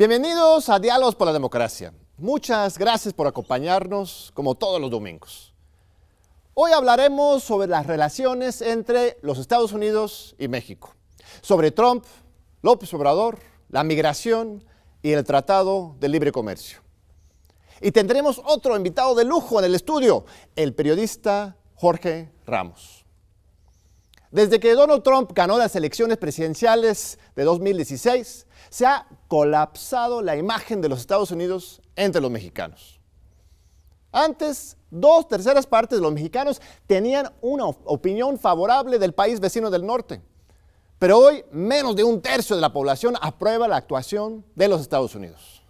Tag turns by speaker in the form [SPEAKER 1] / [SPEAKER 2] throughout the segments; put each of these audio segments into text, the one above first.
[SPEAKER 1] Bienvenidos a Diálogos por la Democracia. Muchas gracias por acompañarnos como todos los domingos. Hoy hablaremos sobre las relaciones entre los Estados Unidos y México, sobre Trump, López Obrador, la migración y el Tratado de Libre Comercio. Y tendremos otro invitado de lujo en el estudio, el periodista Jorge Ramos. Desde que Donald Trump ganó las elecciones presidenciales de 2016, se ha colapsado la imagen de los Estados Unidos entre los mexicanos. Antes, 2/3 partes de los mexicanos tenían una opinión favorable del país vecino del norte. Pero hoy, menos de 1/3 de la población aprueba la actuación de los Estados Unidos.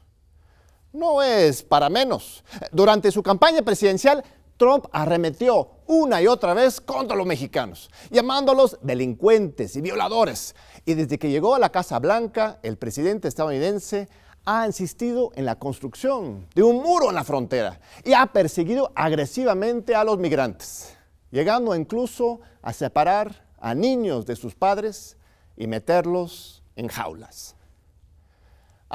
[SPEAKER 1] No es para menos. Durante su campaña presidencial, Trump arremetió una y otra vez contra los mexicanos, llamándolos delincuentes y violadores. Y desde que llegó a la Casa Blanca, el presidente estadounidense ha insistido en la construcción de un muro en la frontera y ha perseguido agresivamente a los migrantes, llegando incluso a separar a niños de sus padres y meterlos en jaulas.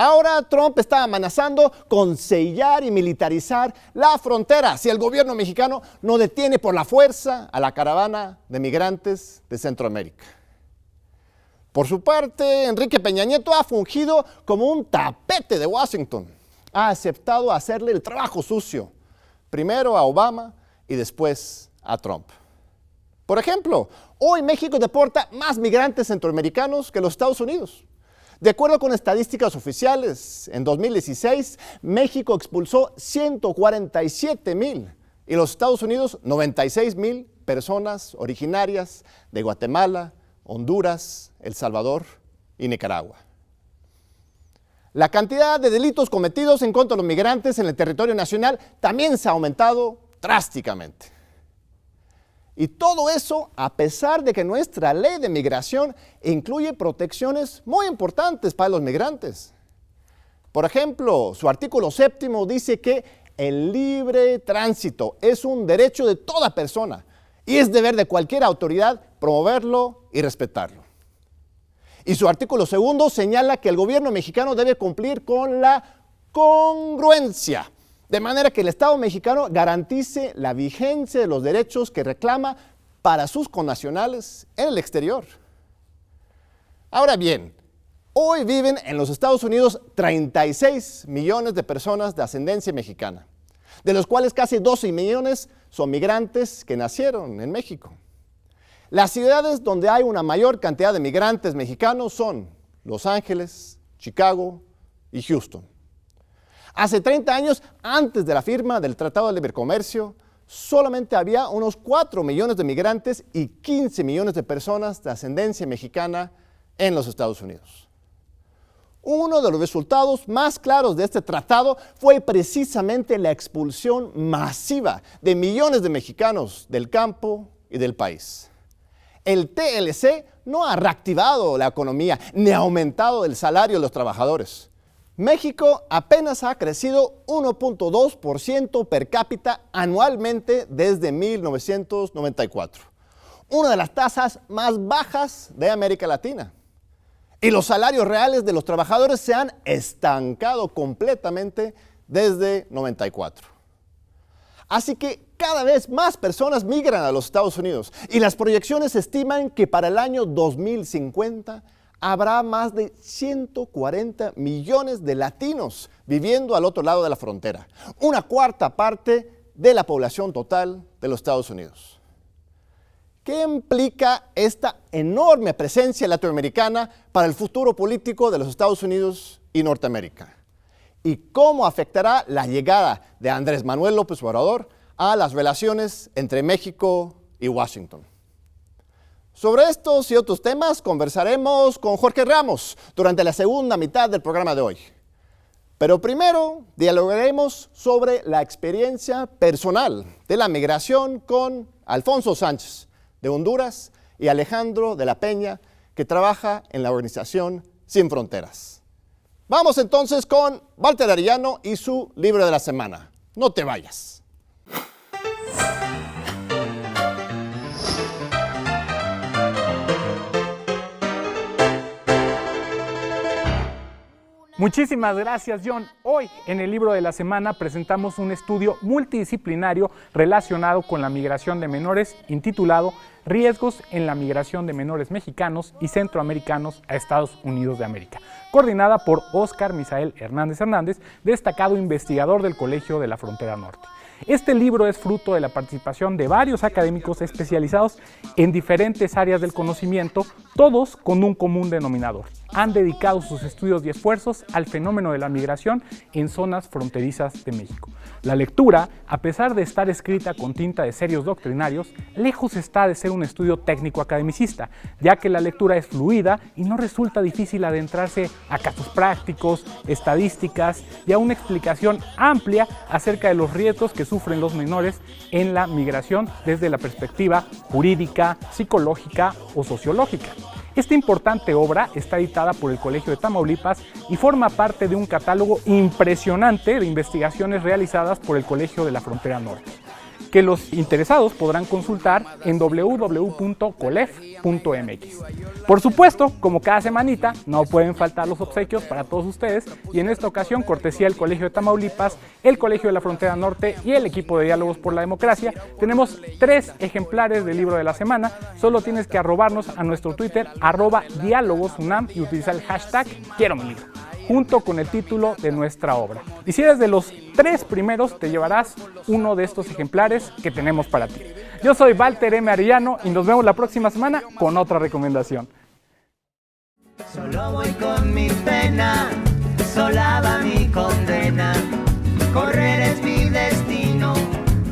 [SPEAKER 1] Ahora Trump está amenazando con sellar y militarizar la frontera si el gobierno mexicano no detiene por la fuerza a la caravana de migrantes de Centroamérica. Por su parte, Enrique Peña Nieto ha fungido como un tapete de Washington. Ha aceptado hacerle el trabajo sucio, primero a Obama y después a Trump. Por ejemplo, hoy México deporta más migrantes centroamericanos que los Estados Unidos. De acuerdo con estadísticas oficiales, en 2016 México expulsó 147,000 y los Estados Unidos 96,000 personas originarias de Guatemala, Honduras, El Salvador y Nicaragua. La cantidad de delitos cometidos en contra de los migrantes en el territorio nacional también se ha aumentado drásticamente. Y todo eso a pesar de que nuestra ley de migración incluye protecciones muy importantes para los migrantes. Por ejemplo, su artículo 7 dice que el libre tránsito es un derecho de toda persona y es deber de cualquier autoridad promoverlo y respetarlo. Y su artículo 2 señala que el gobierno mexicano debe cumplir con la congruencia, de manera que el Estado mexicano garantice la vigencia de los derechos que reclama para sus connacionales en el exterior. Ahora bien, hoy viven en los Estados Unidos 36 millones de personas de ascendencia mexicana, de los cuales casi 12 millones son migrantes que nacieron en México. Las ciudades donde hay una mayor cantidad de migrantes mexicanos son Los Ángeles, Chicago y Houston. Hace 30 años, antes de la firma del Tratado de Libre Comercio, solamente había unos 4 millones de migrantes y 15 millones de personas de ascendencia mexicana en los Estados Unidos. Uno de los resultados más claros de este tratado fue precisamente la expulsión masiva de millones de mexicanos del campo y del país. El TLC no ha reactivado la economía ni ha aumentado el salario de los trabajadores. México apenas ha crecido 1.2% per cápita anualmente desde 1994, una de las tasas más bajas de América Latina. Y los salarios reales de los trabajadores se han estancado completamente desde 94. Así que cada vez más personas migran a los Estados Unidos y las proyecciones estiman que para el año 2050 habrá más de 140 millones de latinos viviendo al otro lado de la frontera, una cuarta parte de la población total de los Estados Unidos. ¿Qué implica esta enorme presencia latinoamericana para el futuro político de los Estados Unidos y Norteamérica? ¿Y cómo afectará la llegada de Andrés Manuel López Obrador a las relaciones entre México y Washington? Sobre estos y otros temas conversaremos con Jorge Ramos durante la segunda mitad del programa de hoy. Pero primero dialogaremos sobre la experiencia personal de la migración con Alfonso Sánchez, de Honduras, y Alejandro de la Peña, que trabaja en la organización Sin Fronteras. Vamos entonces con Walter Arellano y su libro de la semana. No te vayas.
[SPEAKER 2] Muchísimas gracias, John. Hoy, en el libro de la semana, presentamos un estudio multidisciplinario relacionado con la migración de menores, intitulado Riesgos en la migración de menores mexicanos y centroamericanos a Estados Unidos de América, coordinada por Óscar Misael Hernández Hernández, destacado investigador del Colegio de la Frontera Norte. Este libro es fruto de la participación de varios académicos especializados en diferentes áreas del conocimiento, todos con un común denominador. Han dedicado sus estudios y esfuerzos al fenómeno de la migración en zonas fronterizas de México. La lectura, a pesar de estar escrita con tinta de serios doctrinarios, lejos está de ser un estudio técnico-academicista, ya que la lectura es fluida y no resulta difícil adentrarse a casos prácticos, estadísticas y a una explicación amplia acerca de los riesgos que sufren los menores en la migración desde la perspectiva jurídica, psicológica o sociológica. Esta importante obra está editada por el Colegio de Tamaulipas y forma parte de un catálogo impresionante de investigaciones realizadas por el Colegio de la Frontera Norte, que los interesados podrán consultar en www.colef.mx. Por supuesto, como cada semanita, no pueden faltar los obsequios para todos ustedes, y en esta ocasión, cortesía del Colegio de Tamaulipas, el Colegio de la Frontera Norte y el equipo de Diálogos por la Democracia, tenemos 3 ejemplares del libro de la semana. Solo tienes que arrobarnos a nuestro Twitter, @diálogosunam, y utilizar el hashtag Quiero mi libro, junto con el título de nuestra obra. Y si eres de los 3 primeros, te llevarás uno de estos ejemplares que tenemos para ti. Yo soy Walter M. Arellano y nos vemos la próxima semana con otra recomendación.
[SPEAKER 3] Solo voy con mi pena, sola va mi condena. Correr es mi destino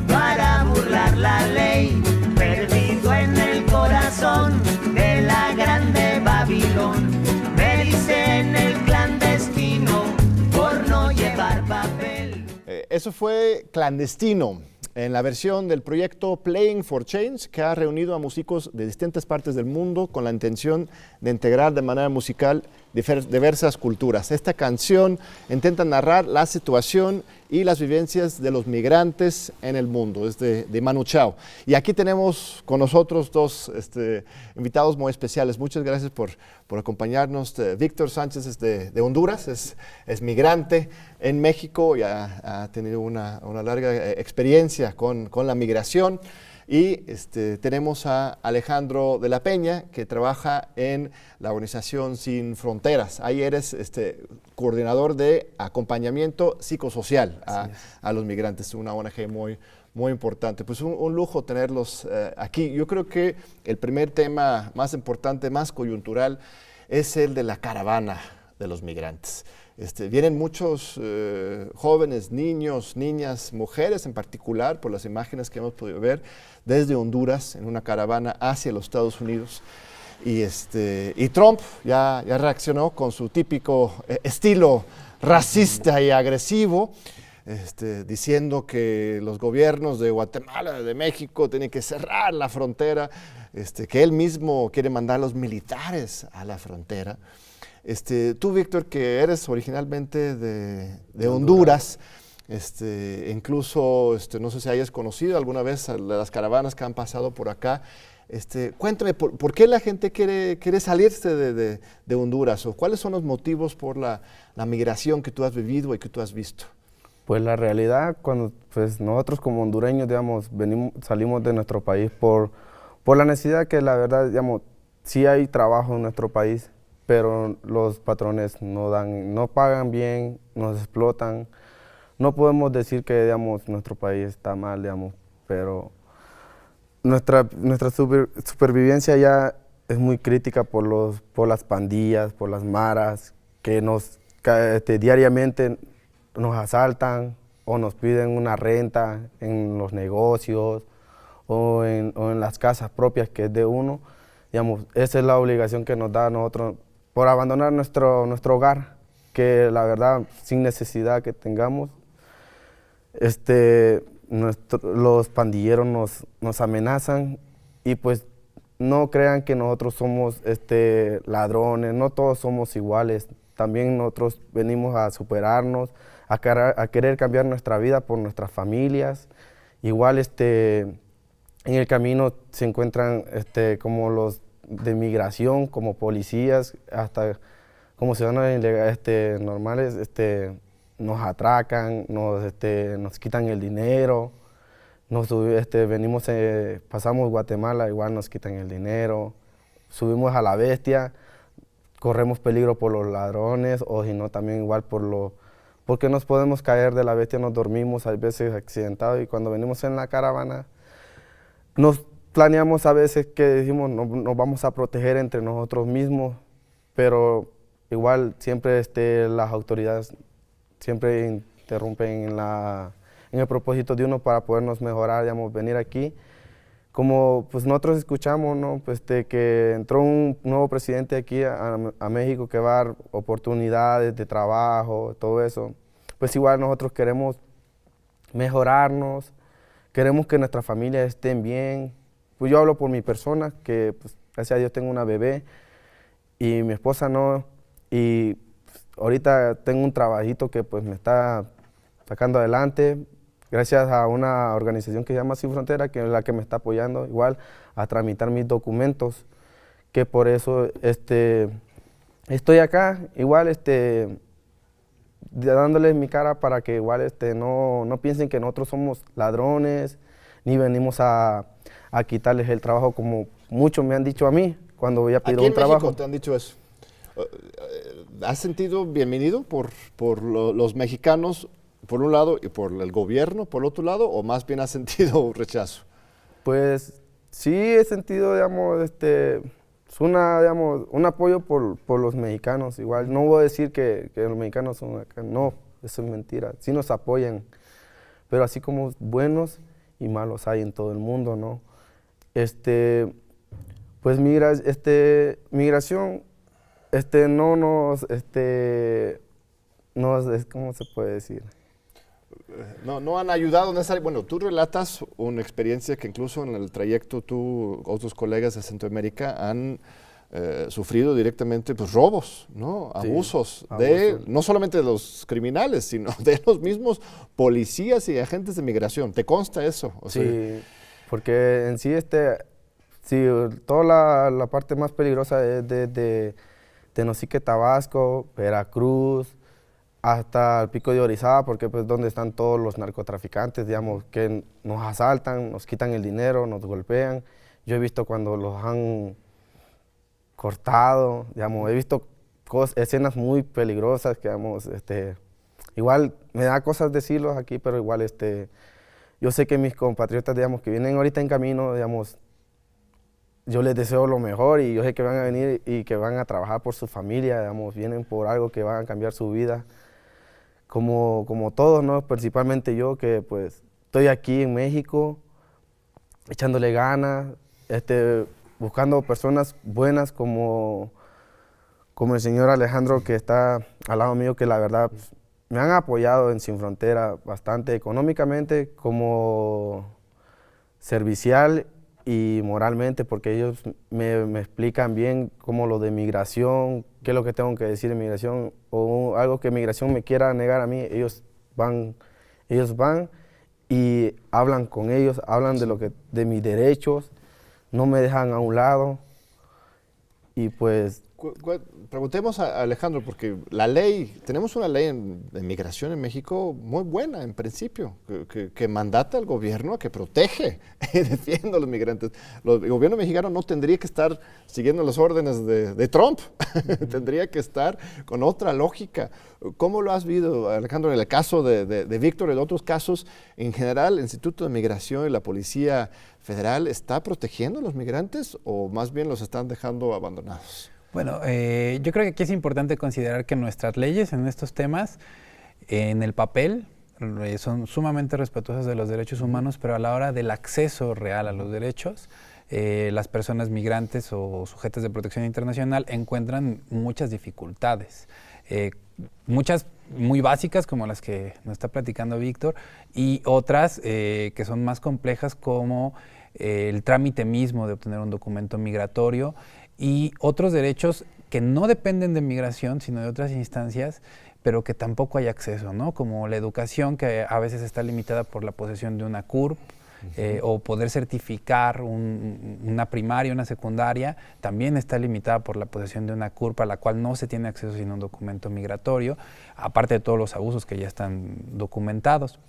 [SPEAKER 3] para burlar la ley. Perdido en el corazón de la grande Babilón. Me dicen el clandestino por no llevar papel.
[SPEAKER 1] Eso fue Clandestino, en la versión del proyecto Playing for Change, que ha reunido a músicos de distintas partes del mundo con la intención de integrar de manera musical diversas culturas. Esta canción intenta narrar la situación y las vivencias de los migrantes en el mundo, es de Manu Chao. Y aquí tenemos con nosotros 2 invitados muy especiales. Muchas gracias por acompañarnos. Víctor Sánchez es de Honduras, es migrante en México y ha tenido una larga experiencia con la migración. Y tenemos a Alejandro de la Peña, que trabaja en la organización Sin Fronteras. Ahí eres coordinador de acompañamiento psicosocial a los migrantes, una ONG muy importante. Pues un lujo tenerlos aquí. Yo creo que el primer tema más importante, más coyuntural, es el de la caravana de los migrantes. Vienen muchos jóvenes, niños, niñas, mujeres en particular, por las imágenes que hemos podido ver, desde Honduras en una caravana hacia los Estados Unidos. Y Trump ya reaccionó con su típico estilo racista y agresivo, diciendo que los gobiernos de Guatemala, de México, tienen que cerrar la frontera, que él mismo quiere mandar a los militares a la frontera. Tú, Víctor, que eres originalmente de Honduras, incluso no sé si hayas conocido alguna vez a las caravanas que han pasado por acá. Cuéntame, ¿por qué la gente quiere salirse de Honduras? ¿O cuáles son los motivos por la migración que tú has vivido y que tú has visto?
[SPEAKER 4] Pues la realidad, cuando nosotros como hondureños, digamos, salimos de nuestro país por la necesidad que la verdad, digamos, sí hay trabajo en nuestro país, pero los patrones no pagan bien, nos explotan. No podemos decir que, digamos, nuestro país está mal, digamos, pero nuestra supervivencia ya es muy crítica por las pandillas, por las maras, que diariamente nos asaltan o nos piden una renta en los negocios o en las casas propias que es de uno. Digamos, esa es la obligación que nos da a nosotros por abandonar nuestro hogar, que la verdad, sin necesidad que tengamos, los pandilleros nos amenazan, y pues no crean que nosotros somos ladrones, no todos somos iguales. También nosotros venimos a superarnos, a querer cambiar nuestra vida por nuestras familias. Igual en el camino se encuentran como los de migración, como policías, hasta como ciudadanos normales, nos atracan, nos quitan el dinero, venimos, pasamos Guatemala, igual nos quitan el dinero, subimos a la bestia, corremos peligro por los ladrones, o si no también igual porque nos podemos caer de la bestia, nos dormimos, a veces accidentados, y cuando venimos en la caravana, nos planeamos a veces que decimos nos vamos a proteger entre nosotros mismos, pero igual siempre las autoridades siempre interrumpen en el propósito de uno para podernos mejorar, digamos, venir aquí. Como pues nosotros escuchamos, ¿no? Pues que entró un nuevo presidente aquí a México que va a dar oportunidades de trabajo, todo eso, pues igual nosotros queremos mejorarnos, queremos que nuestras familias estén bien. Pues yo hablo por mi persona, que pues, gracias a Dios tengo una bebé y mi esposa no, y pues, ahorita tengo un trabajito que pues me está sacando adelante, gracias a una organización que se llama Sin Frontera, que es la que me está apoyando igual a tramitar mis documentos, que por eso estoy acá, igual dándoles mi cara para que igual no piensen que nosotros somos ladrones, ni venimos a quitarles el trabajo como muchos me han dicho a mí cuando voy a pedir un trabajo.
[SPEAKER 1] ¿Aquí en México te han dicho eso? ¿Has sentido bienvenido por los mexicanos, por un lado, y por el gobierno, por el otro lado, o más bien has sentido rechazo?
[SPEAKER 4] Pues sí he sentido, digamos, un apoyo por los mexicanos. Igual no voy a decir que los mexicanos son acá, no, eso es mentira. Sí nos apoyan, pero así como buenos y malos hay en todo el mundo, ¿no? Pues migración, ¿cómo se puede decir?
[SPEAKER 1] No han ayudado necesariamente. Bueno, tú relatas una experiencia que incluso en el trayecto tú, otros colegas de Centroamérica han sufrido directamente pues, robos, ¿no?
[SPEAKER 4] Sí,
[SPEAKER 1] abusos,
[SPEAKER 4] abusos.
[SPEAKER 1] No solamente de los criminales, sino de los mismos agentes de migración. ¿Te consta eso? O sea,
[SPEAKER 4] sí, porque en sí, sí, toda la parte más peligrosa es de Tenosique, Tabasco, Veracruz, hasta el Pico de Orizaba, porque pues donde están todos los narcotraficantes, digamos, que nos asaltan, nos quitan el dinero, nos golpean. Yo he visto cuando los han cortado, digamos, he visto escenas muy peligrosas que, digamos, igual me da cosas decirlos aquí, pero igual, yo sé que mis compatriotas, digamos, que vienen ahorita en camino, digamos, yo les deseo lo mejor y yo sé que van a venir y que van a trabajar por su familia, digamos, vienen por algo que van a cambiar su vida, como todos, ¿no? Principalmente yo, que pues estoy aquí en México, echándole ganas, buscando personas buenas como el señor Alejandro que está al lado mío, que la verdad pues, me han apoyado en Sin Frontera bastante económicamente, como servicial y moralmente, porque ellos me explican bien cómo lo de migración, qué es lo que tengo que decir de migración, o algo que migración me quiera negar a mí, ellos van y hablan con ellos, hablan de mis derechos, no me dejan a un lado, y pues...
[SPEAKER 1] Preguntemos a Alejandro, porque tenemos una ley de migración en México muy buena en principio, que mandata al gobierno a que protege y defienda a los migrantes. El gobierno mexicano no tendría que estar siguiendo las órdenes de Trump, tendría que estar con otra lógica. ¿Cómo lo has visto, Alejandro, en el caso de Víctor y en otros casos? En general, el Instituto de Migración y la Policía Federal ¿está protegiendo a los migrantes o más bien los están dejando abandonados?
[SPEAKER 5] Bueno, yo creo que aquí es importante considerar que nuestras leyes en estos temas, en el papel, son sumamente respetuosas de los derechos humanos, pero a la hora del acceso real a los derechos, las personas migrantes o sujetas de protección internacional encuentran muchas dificultades. Muchas muy básicas, como las que nos está platicando Víctor, y otras que son más complejas, como el trámite mismo de obtener un documento migratorio, y otros derechos que no dependen de migración, sino de otras instancias, pero que tampoco hay acceso, ¿no? Como la educación, que a veces está limitada por la posesión de una CURP, o poder certificar una primaria, una secundaria, también está limitada por la posesión de una CURP a la cual no se tiene acceso sin un documento migratorio, aparte de todos los abusos que ya están documentados.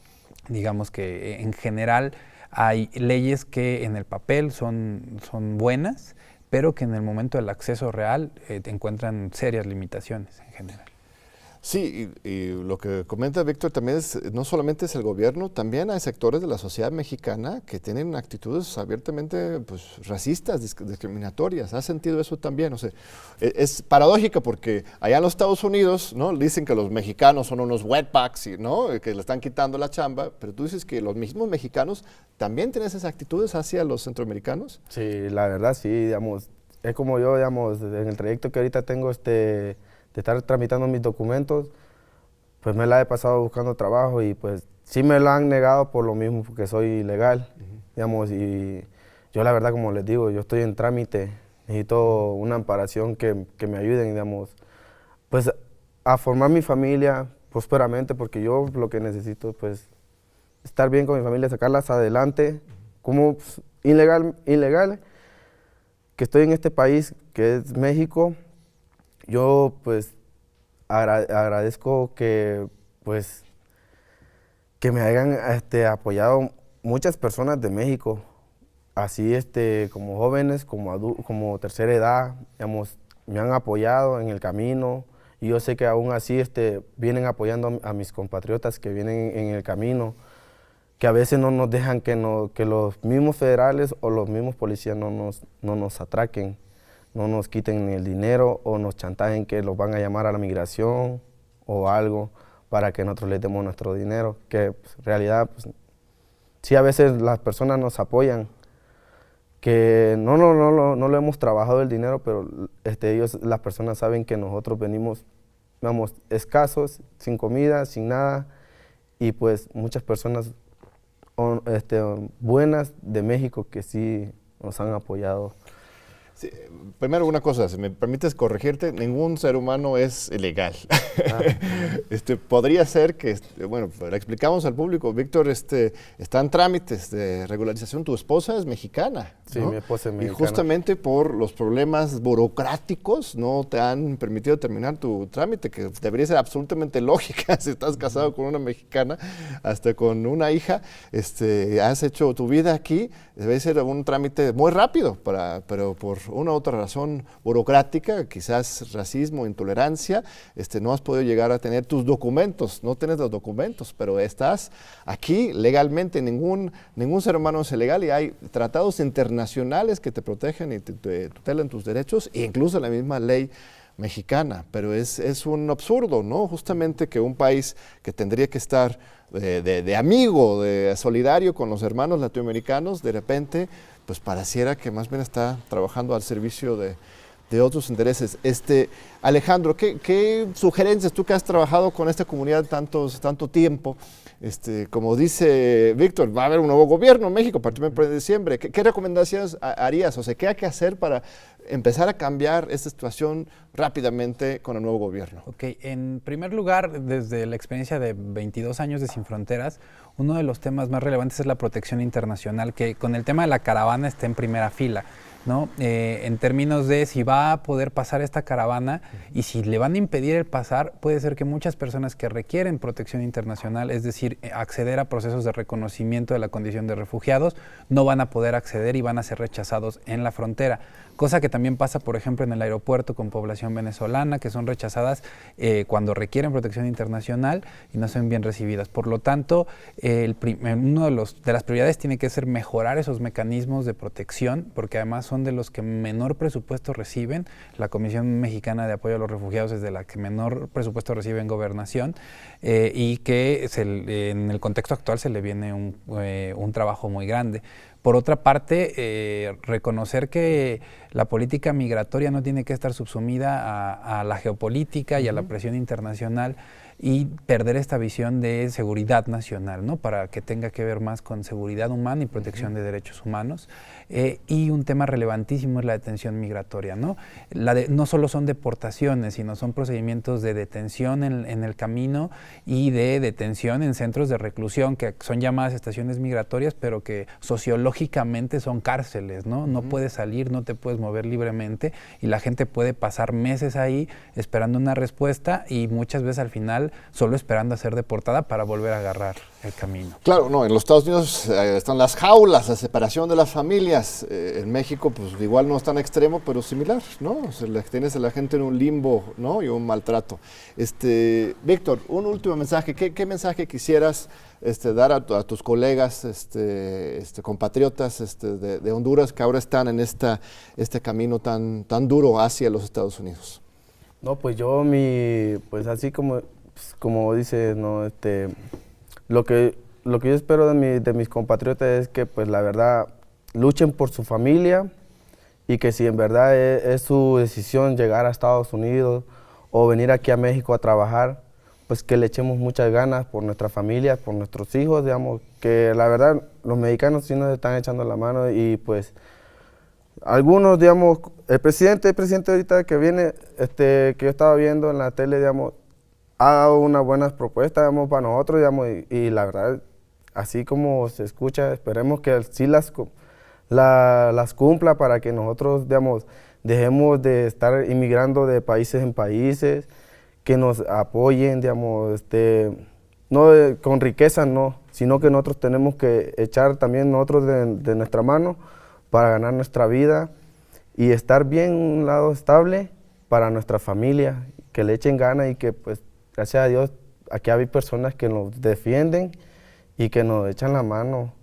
[SPEAKER 5] Digamos que en general hay leyes que en el papel son buenas, pero que en el momento del acceso real encuentran serias limitaciones en general.
[SPEAKER 1] Sí, y lo que comenta Víctor también es, no solamente es el gobierno, también hay sectores de la sociedad mexicana que tienen actitudes abiertamente pues, racistas, discriminatorias. ¿Has sentido eso también? O sea, es paradójico porque allá en los Estados Unidos, ¿no? Dicen que los mexicanos son unos wetbacks, ¿no? Que le están quitando la chamba, pero tú dices que los mismos mexicanos también tienen esas actitudes hacia los centroamericanos.
[SPEAKER 4] Sí, la verdad sí, digamos, es como yo, digamos, en el trayecto que ahorita tengo de estar tramitando mis documentos, pues me la he pasado buscando trabajo y pues sí me lo han negado por lo mismo, porque soy ilegal, digamos, y yo la verdad, como les digo, yo estoy en trámite, necesito una amparación que me ayuden, digamos, pues a formar mi familia prósperamente, porque yo lo que necesito, pues, estar bien con mi familia, sacarlas adelante, como pues, ilegal, que estoy en este país, que es México. Yo pues agradezco que pues que me hayan apoyado muchas personas de México, así como jóvenes, como tercera edad, digamos, me han apoyado en el camino y yo sé que aún así vienen apoyando a mis compatriotas que vienen en el camino, que a veces no nos dejan que los mismos federales o los mismos policías no nos atraquen, no nos quiten el dinero o nos chantajen que los van a llamar a la migración o algo para que nosotros les demos nuestro dinero, que pues, en realidad pues, sí a veces las personas nos apoyan, que no lo hemos trabajado el dinero, pero las personas saben que nosotros venimos, vamos, escasos, sin comida, sin nada, y pues muchas personas buenas de México que sí nos han apoyado.
[SPEAKER 1] Sí, primero una cosa, si me permites corregirte, ningún ser humano es ilegal. Podría ser que, bueno, le explicamos al público, Víctor está en trámites de regularización, tu esposa es mexicana,
[SPEAKER 4] Sí,
[SPEAKER 1] ¿no?
[SPEAKER 4] mi esposa es mexicana.
[SPEAKER 1] Y justamente por los problemas burocráticos no te han permitido terminar tu trámite, que debería ser absolutamente lógica si estás casado con una mexicana, hasta con una hija, has hecho tu vida aquí, debe ser un trámite muy rápido, pero por una u otra razón burocrática, quizás racismo, intolerancia, no has podido llegar a tener tus documentos, no tienes los documentos, pero estás aquí legalmente, ningún ser humano es ilegal y hay tratados internacionales que te protegen y te tutelan tus derechos, e incluso la misma ley mexicana, pero es un absurdo, ¿no? Justamente que un país que tendría que estar de amigo, de solidario con los hermanos latinoamericanos, de repente, pues pareciera que más bien está trabajando al servicio de otros intereses. Alejandro, ¿qué sugerencias, tú que has trabajado con esta comunidad tanto tiempo, como dice Víctor, va a haber un nuevo gobierno en México a partir de diciembre, ¿qué recomendaciones harías? O sea, ¿qué hay que hacer para empezar a cambiar esta situación rápidamente con el nuevo gobierno?
[SPEAKER 5] Ok, en primer lugar, desde la experiencia de 22 años de Sin Fronteras, uno de los temas más relevantes es la protección internacional, que con el tema de la caravana está en primera fila, ¿no? En términos de si va a poder pasar esta caravana y si le van a impedir el pasar, puede ser que muchas personas que requieren protección internacional, es decir, acceder a procesos de reconocimiento de la condición de refugiados, no van a poder acceder y van a ser rechazados en la frontera. Cosa que también pasa, por ejemplo, en el aeropuerto con población venezolana, que son rechazadas cuando requieren protección internacional y no son bien recibidas. Por lo tanto, uno de las prioridades tiene que ser mejorar esos mecanismos de protección, porque además son de los que menor presupuesto reciben. La Comisión Mexicana de Apoyo a los Refugiados es de la que menor presupuesto recibe en Gobernación y que en el contexto actual se le viene un trabajo muy grande. Por otra parte, reconocer que la política migratoria no tiene que estar subsumida a la geopolítica y a la presión internacional. y perder esta visión de seguridad nacional, ¿no? Para que tenga que ver más con seguridad humana y protección de derechos humanos. Y un tema relevantísimo es la detención migratoria, ¿no? No solo son deportaciones, sino son procedimientos de detención en el camino y de detención en centros de reclusión, que son llamadas estaciones migratorias, pero que sociológicamente son cárceles, ¿no? No puedes salir, no te puedes mover libremente y la gente puede pasar meses ahí esperando una respuesta y muchas veces al final solo esperando a ser deportada para volver a agarrar el camino.
[SPEAKER 1] Claro, no, en los Estados Unidos están las jaulas, la separación de las familias. En México, pues igual no es tan extremo, pero similar, ¿no? O sea, tienes a la gente en un limbo, ¿no? Y un maltrato. Víctor, un último mensaje. ¿Qué mensaje quisieras dar a tus colegas, compatriotas de Honduras que ahora están en este camino tan duro hacia los Estados Unidos?
[SPEAKER 4] No, pues yo pues así como dices, ¿no? Lo que yo espero de mis compatriotas es que, pues la verdad, luchen por su familia y que si en verdad es su decisión llegar a Estados Unidos o venir aquí a México a trabajar, pues que le echemos muchas ganas por nuestra familia, por nuestros hijos, digamos, que la verdad los mexicanos sí nos están echando la mano y pues algunos, digamos, el presidente ahorita que viene, que yo estaba viendo en la tele, digamos, ha dado unas buenas propuestas, digamos, para nosotros, digamos, y la verdad, así como se escucha, esperemos que sí las cumpla para que nosotros, digamos, dejemos de estar inmigrando de países en países, que nos apoyen, digamos, no con riqueza, no, sino que nosotros tenemos que echar también nosotros de nuestra mano para ganar nuestra vida y estar bien en un lado estable para nuestra familia, que le echen ganas y que, pues, gracias a Dios, aquí hay personas que nos defienden y que nos echan la mano.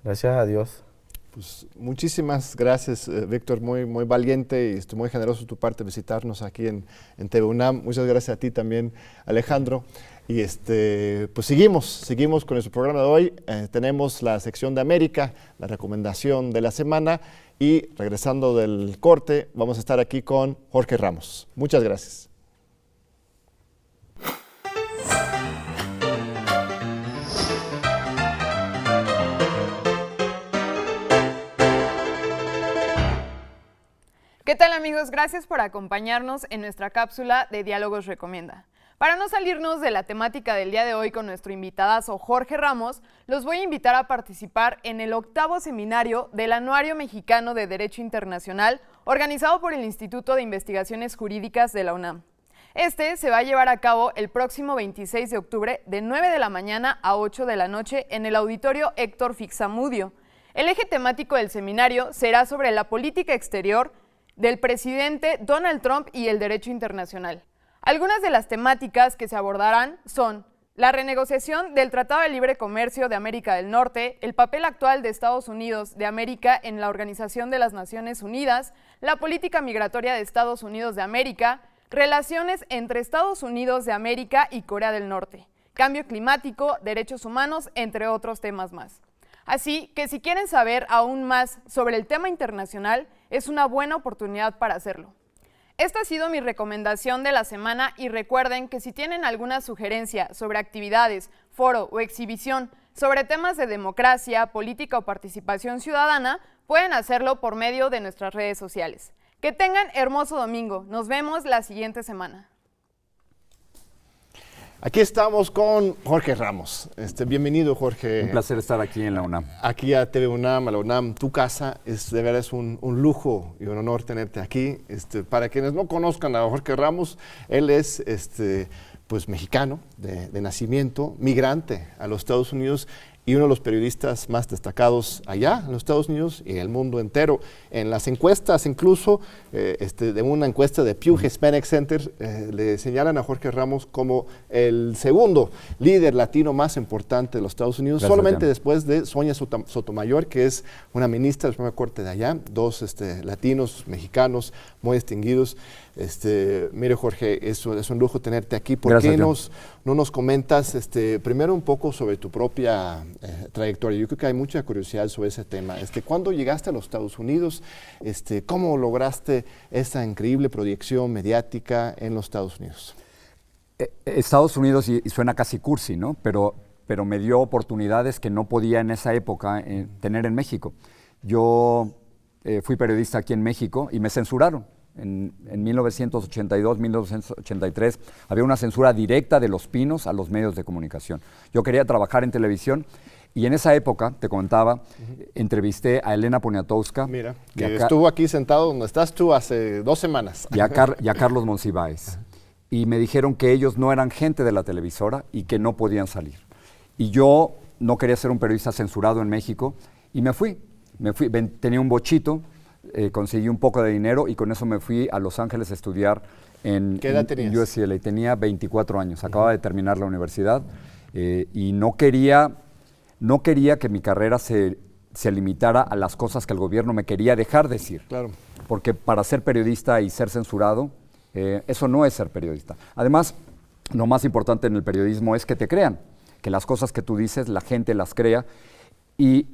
[SPEAKER 4] Gracias a Dios.
[SPEAKER 1] Pues muchísimas gracias, Víctor, muy valiente y muy generoso de tu parte visitarnos aquí en TV UNAM. Muchas gracias a ti también, Alejandro. Y pues seguimos con nuestro programa de hoy. Tenemos la sección de América, la recomendación de la semana y regresando del corte vamos a estar aquí con Jorge Ramos. Muchas gracias.
[SPEAKER 6] ¿Qué tal, amigos? Gracias por acompañarnos en nuestra cápsula de Diálogos Recomienda. Para no salirnos de la temática del día de hoy con nuestro invitadazo Jorge Ramos, los voy a invitar a participar en el 8º seminario del Anuario Mexicano de Derecho Internacional, organizado por el Instituto de Investigaciones Jurídicas de la UNAM. Se va a llevar a cabo el próximo 26 de octubre de 9 de la mañana a 8 de la noche en el Auditorio Héctor Fixamudio. El eje temático del seminario será sobre la política exterior del presidente Donald Trump y el derecho internacional. Algunas de las temáticas que se abordarán son la renegociación del Tratado de Libre Comercio de América del Norte, el papel actual de Estados Unidos de América en la Organización de las Naciones Unidas, la política migratoria de Estados Unidos de América, relaciones entre Estados Unidos de América y Corea del Norte, cambio climático, derechos humanos, entre otros temas más. Así que si quieren saber aún más sobre el tema internacional, es una buena oportunidad para hacerlo. Esta ha sido mi recomendación de la semana y recuerden que si tienen alguna sugerencia sobre actividades, foro o exhibición sobre temas de democracia, política o participación ciudadana, pueden hacerlo por medio de nuestras redes sociales. Que tengan hermoso domingo. Nos vemos la siguiente semana.
[SPEAKER 1] Aquí estamos con Jorge Ramos. Bienvenido, Jorge.
[SPEAKER 7] Un placer estar aquí en la UNAM.
[SPEAKER 1] Aquí a TV UNAM, a la UNAM, tu casa. De verdad es un lujo y un honor tenerte aquí. Para quienes no conozcan a Jorge Ramos, él es pues mexicano de nacimiento, migrante a los Estados Unidos y uno de los periodistas más destacados allá en los Estados Unidos y en el mundo entero. En las encuestas, incluso, de una encuesta de Pew Hispanic Center, le señalan a Jorge Ramos como el segundo líder latino más importante de los Estados Unidos,
[SPEAKER 7] Gracias,
[SPEAKER 1] solamente
[SPEAKER 7] Jan.
[SPEAKER 1] Después de Sonia Sotomayor, que es una ministra de la Suprema Corte de allá, dos latinos, mexicanos, muy distinguidos. Mire, Jorge, es un lujo tenerte aquí. ¿Por
[SPEAKER 7] Gracias,
[SPEAKER 1] qué
[SPEAKER 7] Jan.
[SPEAKER 1] no nos comentas primero un poco sobre tu propia trayectoria? Yo creo que hay mucha curiosidad sobre ese tema. ¿Cuándo llegaste a los Estados Unidos? ¿Cómo lograste esa increíble proyección mediática en los Estados Unidos?
[SPEAKER 7] Estados Unidos, y suena casi cursi, ¿no? Pero me dio oportunidades que no podía en esa época tener en México. Yo fui periodista aquí en México y me censuraron. En 1982, 1983, había una censura directa de Los Pinos a los medios de comunicación. Yo quería trabajar en televisión y en esa época, te contaba, entrevisté a Elena Poniatowska.
[SPEAKER 1] Mira, que estuvo aquí sentado donde estás tú hace 2 semanas.
[SPEAKER 7] Y a Carlos Monsiváis. Y me dijeron que ellos no eran gente de la televisora y que no podían salir. Y yo no quería ser un periodista censurado en México y me fui. Tenía un bochito, conseguí un poco de dinero y con eso me fui a Los Ángeles a estudiar en
[SPEAKER 1] ¿Qué edad tenías?
[SPEAKER 7] UCLA. Tenía 24 años, acababa de terminar la universidad y no quería que mi carrera se limitara a las cosas que el gobierno me quería dejar decir.
[SPEAKER 1] Claro.
[SPEAKER 7] Porque para ser periodista y ser censurado, eso no es ser periodista. Además, lo más importante en el periodismo es que te crean, que las cosas que tú dices la gente las crea y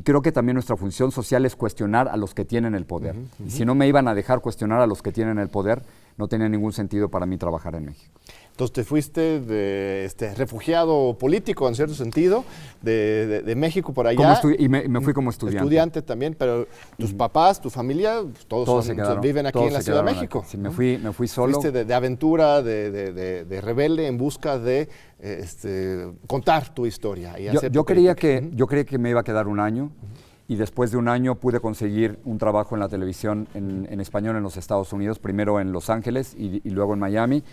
[SPEAKER 7] creo que también nuestra función social es cuestionar a los que tienen el poder. Y si no me iban a dejar cuestionar a los que tienen el poder, no tenía ningún sentido para mí trabajar en México.
[SPEAKER 1] Entonces te fuiste de refugiado político, en cierto sentido, de México por allá.
[SPEAKER 7] Y me fui como estudiante.
[SPEAKER 1] Estudiante también, pero tus papás, tu familia, todos viven aquí en la Ciudad de México.
[SPEAKER 7] Sí, me fui solo.
[SPEAKER 1] Fuiste de aventura, de rebelde en busca de contar tu historia. Y
[SPEAKER 7] yo creía que me iba a quedar un año. Y después de un año pude conseguir un trabajo en la televisión en español en los Estados Unidos, primero en Los Ángeles y luego en Miami.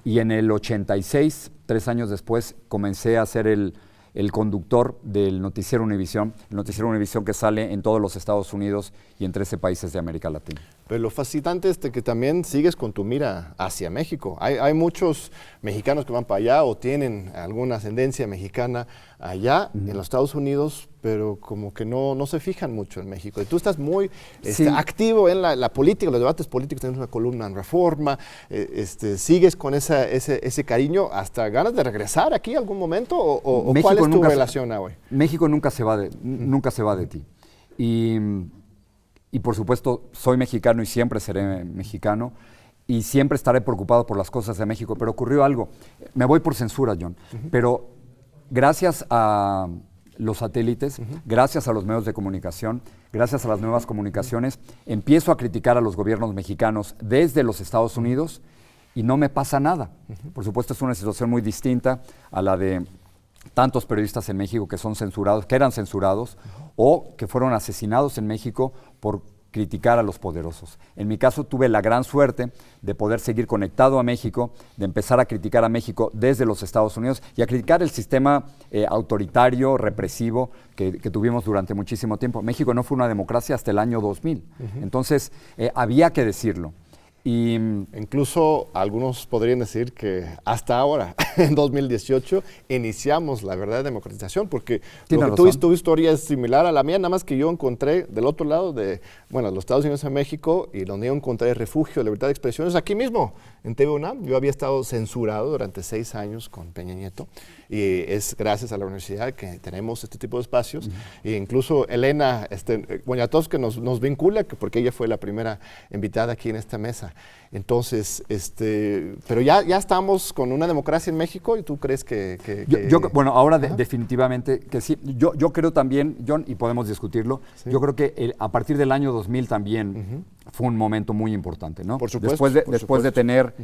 [SPEAKER 7] Y en el 86, 3 años después, comencé a ser el conductor del Noticiero Univisión, el Noticiero Univisión que sale en todos los Estados Unidos y en 13 países de América Latina.
[SPEAKER 1] Pero lo fascinante es que también sigues con tu mira hacia México. Hay muchos mexicanos que van para allá o tienen alguna ascendencia mexicana allá en los Estados Unidos, pero como que no se fijan mucho en México. Y tú estás muy activo en la política, los debates políticos, tienes una columna en Reforma, ¿sigues con ese cariño hasta ganas de regresar aquí algún momento? ¿O cuál es tu relación hoy?
[SPEAKER 7] México nunca se va de ti. Y por supuesto soy mexicano y siempre seré mexicano y siempre estaré preocupado por las cosas de México, pero ocurrió algo. Me voy por censura, John, pero gracias a los satélites, gracias a los medios de comunicación, gracias a las nuevas comunicaciones, empiezo a criticar a los gobiernos mexicanos desde los Estados Unidos y no me pasa nada. Por supuesto es una situación muy distinta a la de tantos periodistas en México que eran censurados o que fueron asesinados en México por criticar a los poderosos. En mi caso tuve la gran suerte de poder seguir conectado a México, de empezar a criticar a México desde los Estados Unidos y a criticar el sistema autoritario, represivo que tuvimos durante muchísimo tiempo. México no fue una democracia hasta el año 2000, entonces había que decirlo. Y
[SPEAKER 1] incluso algunos podrían decir que hasta ahora, en 2018, iniciamos la verdadera democratización, porque tu historia es similar a la mía, nada más que yo encontré del otro lado de los Estados Unidos a México, y donde yo encontré refugio, libertad de expresión, es aquí mismo, en TV UNAM. Yo había estado censurado durante 6 años con Peña Nieto, y es gracias a la universidad que tenemos este tipo de espacios. E incluso Elena Poniatowska nos vincula, porque ella fue la primera invitada aquí en esta mesa. Entonces, pero ya estamos con una democracia en México, ¿y tú crees que...?
[SPEAKER 7] Ahora definitivamente que sí. Yo creo también, John, y podemos discutirlo, yo creo que a partir del año 2000 también fue un momento muy importante, ¿no?
[SPEAKER 1] Por supuesto.
[SPEAKER 7] Después de tener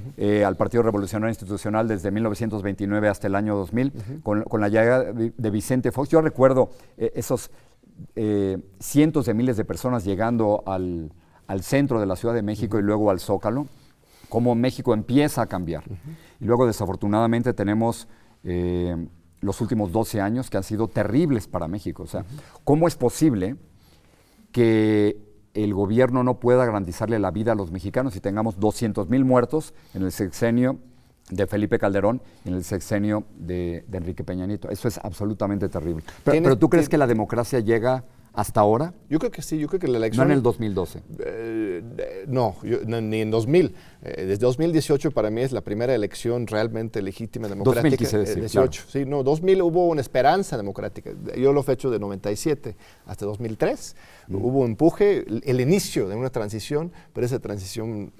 [SPEAKER 7] al Partido Revolucionario Institucional desde 1929 hasta el año 2000, con la llegada de Vicente Fox, yo recuerdo esos cientos de miles de personas llegando al centro de la Ciudad de México y luego al Zócalo, cómo México empieza a cambiar. Y luego, desafortunadamente, tenemos los últimos 12 años que han sido terribles para México. O sea, ¿cómo es posible que el gobierno no pueda garantizarle la vida a los mexicanos y tengamos 200,000 muertos en el sexenio de Felipe Calderón y en el sexenio de Enrique Peña Nieto? Eso es absolutamente terrible. Pero ¿tú crees que la democracia llega hasta ahora?
[SPEAKER 1] Yo creo que sí, yo creo que la elección...
[SPEAKER 7] No en el 2012.
[SPEAKER 1] No, ni en 2000. Desde 2018 para mí es la primera elección realmente legítima democrática.
[SPEAKER 7] 2000 quise decir,
[SPEAKER 1] 18,
[SPEAKER 7] claro.
[SPEAKER 1] sí, no, 2000 hubo una esperanza democrática. Yo lo fecho de 97 hasta 2003. Hubo un empuje, el inicio de una transición, pero esa transición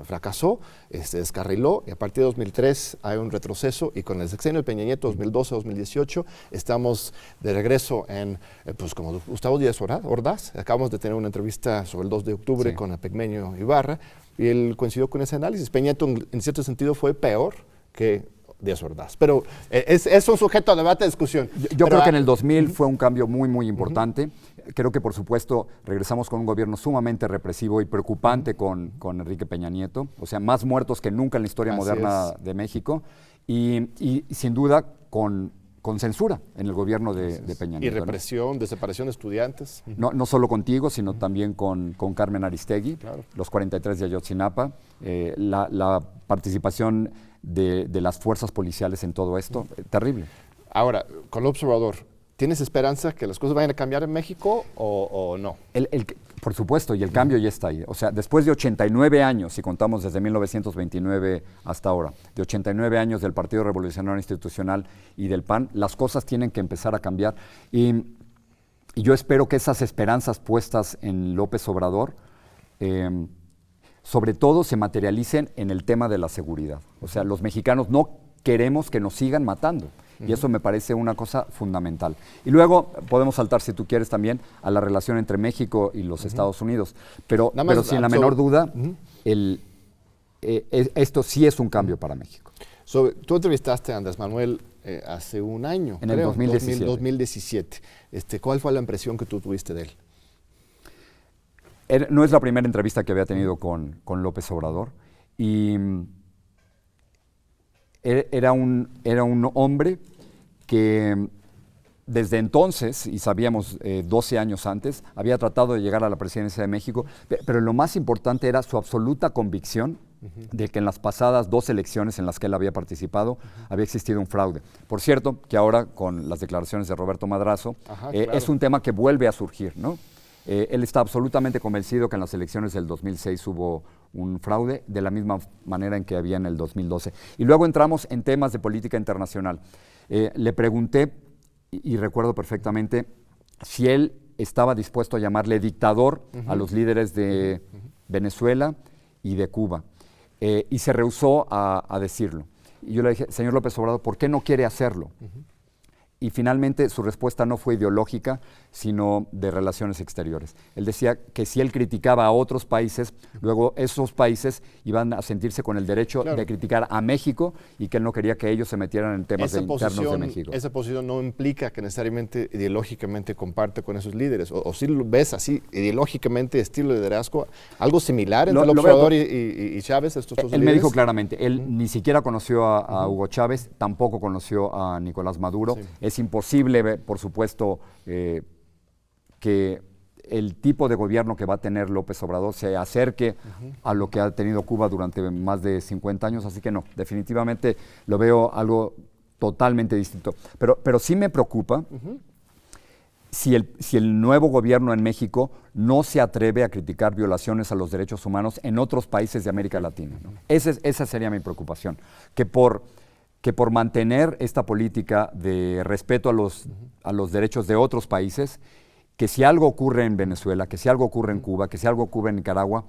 [SPEAKER 1] fracasó, descarriló, y a partir de 2003 hay un retroceso, y con el sexenio de Peña Nieto, 2012-2018, estamos de regreso en, pues como Gustavo Díaz Ordaz. Acabamos de tener una entrevista sobre el 2 de octubre con Apegmeño Ibarra, y él coincidió con ese análisis. Peña Nieto, en cierto sentido, fue peor que Díaz Ordaz. Pero es un sujeto a debate, discusión.
[SPEAKER 7] Yo creo que en el 2000 fue un cambio muy, muy importante. Creo que, por supuesto, regresamos con un gobierno sumamente represivo y preocupante con Enrique Peña Nieto. O sea, más muertos que nunca en la historia moderna de México. Y sin duda, con censura en el gobierno de Peña Nieto.
[SPEAKER 1] Y represión, desaparición de estudiantes.
[SPEAKER 7] No solo contigo, sino también con Carmen Aristegui,
[SPEAKER 1] Claro.
[SPEAKER 7] los 43 de Ayotzinapa, la participación de las fuerzas policiales en todo esto, terrible.
[SPEAKER 1] Ahora, con López Obrador, ¿tienes esperanza que las cosas vayan a cambiar en México o no?
[SPEAKER 7] Por supuesto, y el cambio ya está ahí. O sea, después de 89 años, si contamos desde 1929 hasta ahora, de 89 años del Partido Revolucionario Institucional y del PAN, las cosas tienen que empezar a cambiar. Y yo espero que esas esperanzas puestas en López Obrador, sobre todo, se materialicen en el tema de la seguridad. O sea, los mexicanos no queremos que nos sigan matando. Y eso me parece una cosa fundamental. Y luego podemos saltar, si tú quieres, también a la relación entre México y los Estados Unidos. Pero sin la menor duda, esto sí es un cambio para México.
[SPEAKER 1] Tú entrevistaste a Andrés Manuel hace un año,
[SPEAKER 7] en el 2017.
[SPEAKER 1] 2017. ¿Cuál fue la impresión que tú tuviste de él?
[SPEAKER 7] No es la primera entrevista que había tenido con López Obrador. Y era un hombre que desde entonces, y sabíamos 12 años antes, había tratado de llegar a la presidencia de México, pero lo más importante era su absoluta convicción de que en las pasadas 2 elecciones en las que él había participado había existido un fraude. Por cierto, que ahora con las declaraciones de Roberto Madrazo,
[SPEAKER 1] Claro.
[SPEAKER 7] es un tema que vuelve a surgir, ¿no? Él está absolutamente convencido que en las elecciones del 2006 hubo un fraude, de la misma manera en que había en el 2012. Y luego entramos en temas de política internacional. Le pregunté, y recuerdo perfectamente, si él estaba dispuesto a llamarle dictador a los líderes de Venezuela y de Cuba. Y se rehusó a decirlo. Y yo le dije, señor López Obrador, ¿por qué no quiere hacerlo? Y finalmente su respuesta no fue ideológica, sino de relaciones exteriores. Él decía que si él criticaba a otros países, luego esos países iban a sentirse con el derecho de criticar a México, y que él no quería que ellos se metieran en temas internos de México.
[SPEAKER 1] Esa posición no implica que necesariamente ideológicamente comparte con esos líderes. O si lo ves así, ideológicamente, estilo de liderazgo, algo similar entre López Obrador y Chávez, estos dos líderes.
[SPEAKER 7] Él me dijo claramente, él ni siquiera conoció a Hugo Chávez, tampoco conoció a Nicolás Maduro.
[SPEAKER 1] Sí.
[SPEAKER 7] Es imposible, por supuesto, que el tipo de gobierno que va a tener López Obrador se acerque a lo que ha tenido Cuba durante más de 50 años, así que no, definitivamente lo veo algo totalmente distinto. Pero sí me preocupa si el nuevo gobierno en México no se atreve a criticar violaciones a los derechos humanos en otros países de América Latina, ¿no? Esa sería mi preocupación, que por mantener esta política de respeto a los derechos de otros países, que si algo ocurre en Venezuela, que si algo ocurre en Cuba, que si algo ocurre en Nicaragua,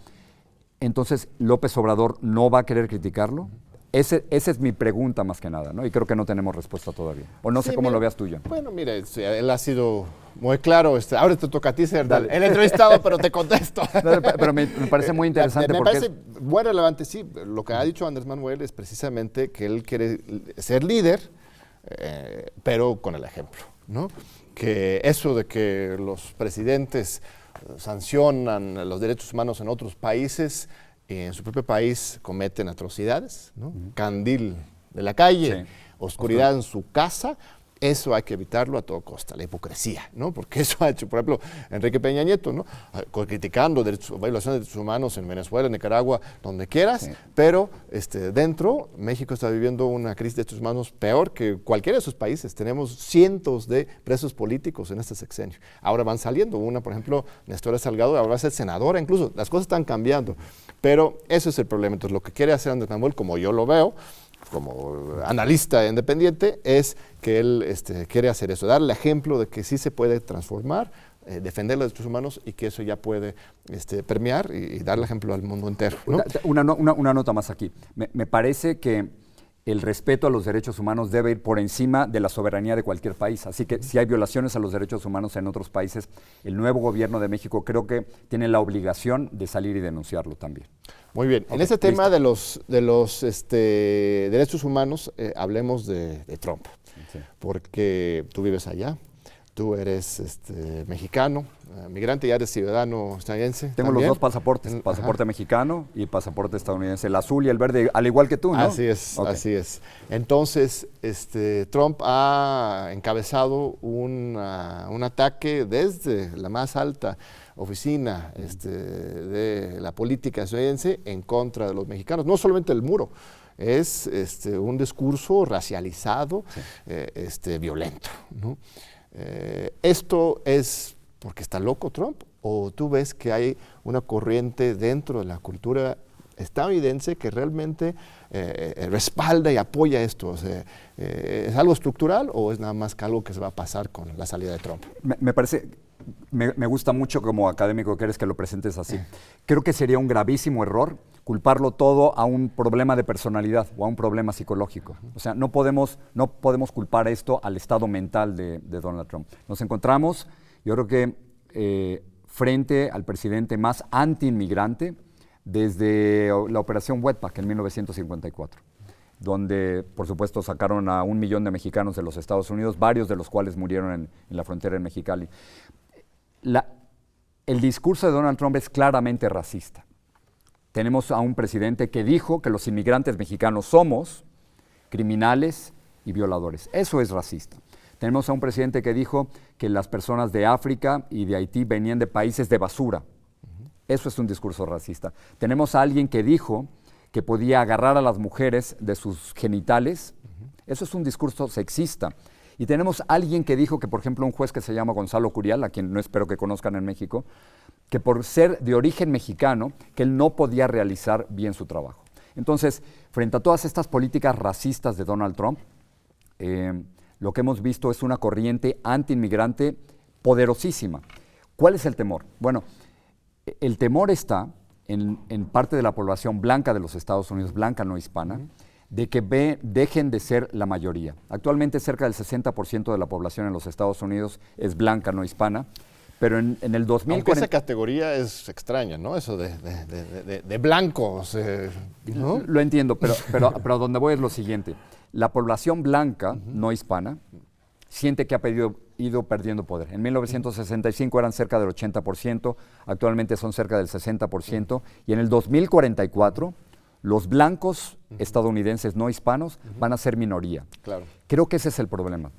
[SPEAKER 7] entonces López Obrador no va a querer criticarlo. Esa es mi pregunta más que nada, ¿no? Y creo que no tenemos respuesta todavía. O no sé cómo lo veas tú, John.
[SPEAKER 1] Bueno, mira, él ha sido muy claro. Ahora te toca a ti, Serdal. El entrevistado, pero te contesto.
[SPEAKER 7] Pero me parece muy interesante.
[SPEAKER 1] Me parece muy relevante, sí. Lo que ha dicho Andrés Manuel es precisamente que él quiere ser líder, pero con el ejemplo, ¿no? Que eso de que los presidentes sancionan los derechos humanos en otros países, en su propio país cometen atrocidades, ¿no? Candil de la calle, oscuridad en su casa, Eso hay que evitarlo a toda costa, la hipocresía, ¿no? Porque eso ha hecho, por ejemplo, Enrique Peña Nieto, ¿no? Criticando violaciones de derechos humanos en Venezuela, en Nicaragua, donde quieras, sí. Pero dentro, México está viviendo una crisis de derechos humanos peor que cualquiera de sus países. Tenemos cientos de presos políticos en este sexenio. Ahora van saliendo, una, por ejemplo, Nestora Salgado, ahora va a ser senadora incluso. Las cosas están cambiando, pero eso es el problema. Entonces, lo que quiere hacer Andrés Manuel, como yo lo veo, como analista independiente, es que él quiere hacer eso, dar el ejemplo de que sí se puede transformar, defender los derechos humanos y que eso ya puede permear y dar el ejemplo al mundo entero, ¿no?
[SPEAKER 7] Una nota más aquí. Me parece que el respeto a los derechos humanos debe ir por encima de la soberanía de cualquier país. Así que si hay violaciones a los derechos humanos en otros países, el nuevo gobierno de México creo que tiene la obligación de salir y denunciarlo también.
[SPEAKER 1] Muy bien. Okay, en este tema de los derechos humanos, hablemos de Trump, sí. Porque tú vives allá, tú eres mexicano, migrante y eres ciudadano estadounidense.
[SPEAKER 7] Tengo
[SPEAKER 1] ¿también?
[SPEAKER 7] Los dos pasaportes, pasaporte mexicano y pasaporte estadounidense, el azul y el verde, al igual que tú, ¿no?
[SPEAKER 1] Así es, okay. Así es. Entonces, Trump ha encabezado un ataque desde la más alta oficina de la política estadounidense en contra de los mexicanos, no solamente el muro, es un discurso racializado, sí. Violento, ¿no? ¿Esto es porque está loco Trump o tú ves que hay una corriente dentro de la cultura estadounidense que realmente respalda y apoya esto? O sea, ¿es algo estructural o es nada más que algo que se va a pasar con la salida de Trump?
[SPEAKER 7] Me parece... Me gusta mucho como académico que eres que lo presentes así. Creo que sería un gravísimo error culparlo todo a un problema de personalidad o a un problema psicológico. O sea, no podemos culpar esto al estado mental de Donald Trump. Nos encontramos, yo creo que frente al presidente más anti-inmigrante desde la operación Wetback en 1954. Donde, por supuesto, sacaron a 1 millón de mexicanos de los Estados Unidos, varios de los cuales murieron en la frontera en Mexicali. El discurso de Donald Trump es claramente racista. Tenemos a un presidente que dijo que los inmigrantes mexicanos somos criminales y violadores. Eso es racista. Tenemos a un presidente que dijo que las personas de África y de Haití venían de países de basura. Eso es un discurso racista. Tenemos a alguien que dijo que podía agarrar a las mujeres de sus genitales. Eso es un discurso sexista. Y tenemos a alguien que dijo que, por ejemplo, un juez que se llama Gonzalo Curial, a quien no espero que conozcan en México, que por ser de origen mexicano, que él no podía realizar bien su trabajo. Entonces, frente a todas estas políticas racistas de Donald Trump, lo que hemos visto es una corriente anti-inmigrante poderosísima. ¿Cuál es el temor? Bueno, el temor está en parte de la población blanca de los Estados Unidos, blanca no hispana, de que dejen de ser la mayoría. Actualmente cerca del 60% de la población en los Estados Unidos es blanca no hispana, pero en el 2040...
[SPEAKER 1] Aunque esa categoría es extraña, ¿no? Eso de blancos, ¿no?
[SPEAKER 7] Lo entiendo, pero donde voy es lo siguiente. La población blanca no hispana siente que ha ido perdiendo poder. En 1965 eran cerca del 80%, actualmente son cerca del 60%, y en el 2044 los blancos estadounidenses no hispanos van a ser minoría.
[SPEAKER 1] Claro.
[SPEAKER 7] Creo que ese es el problema,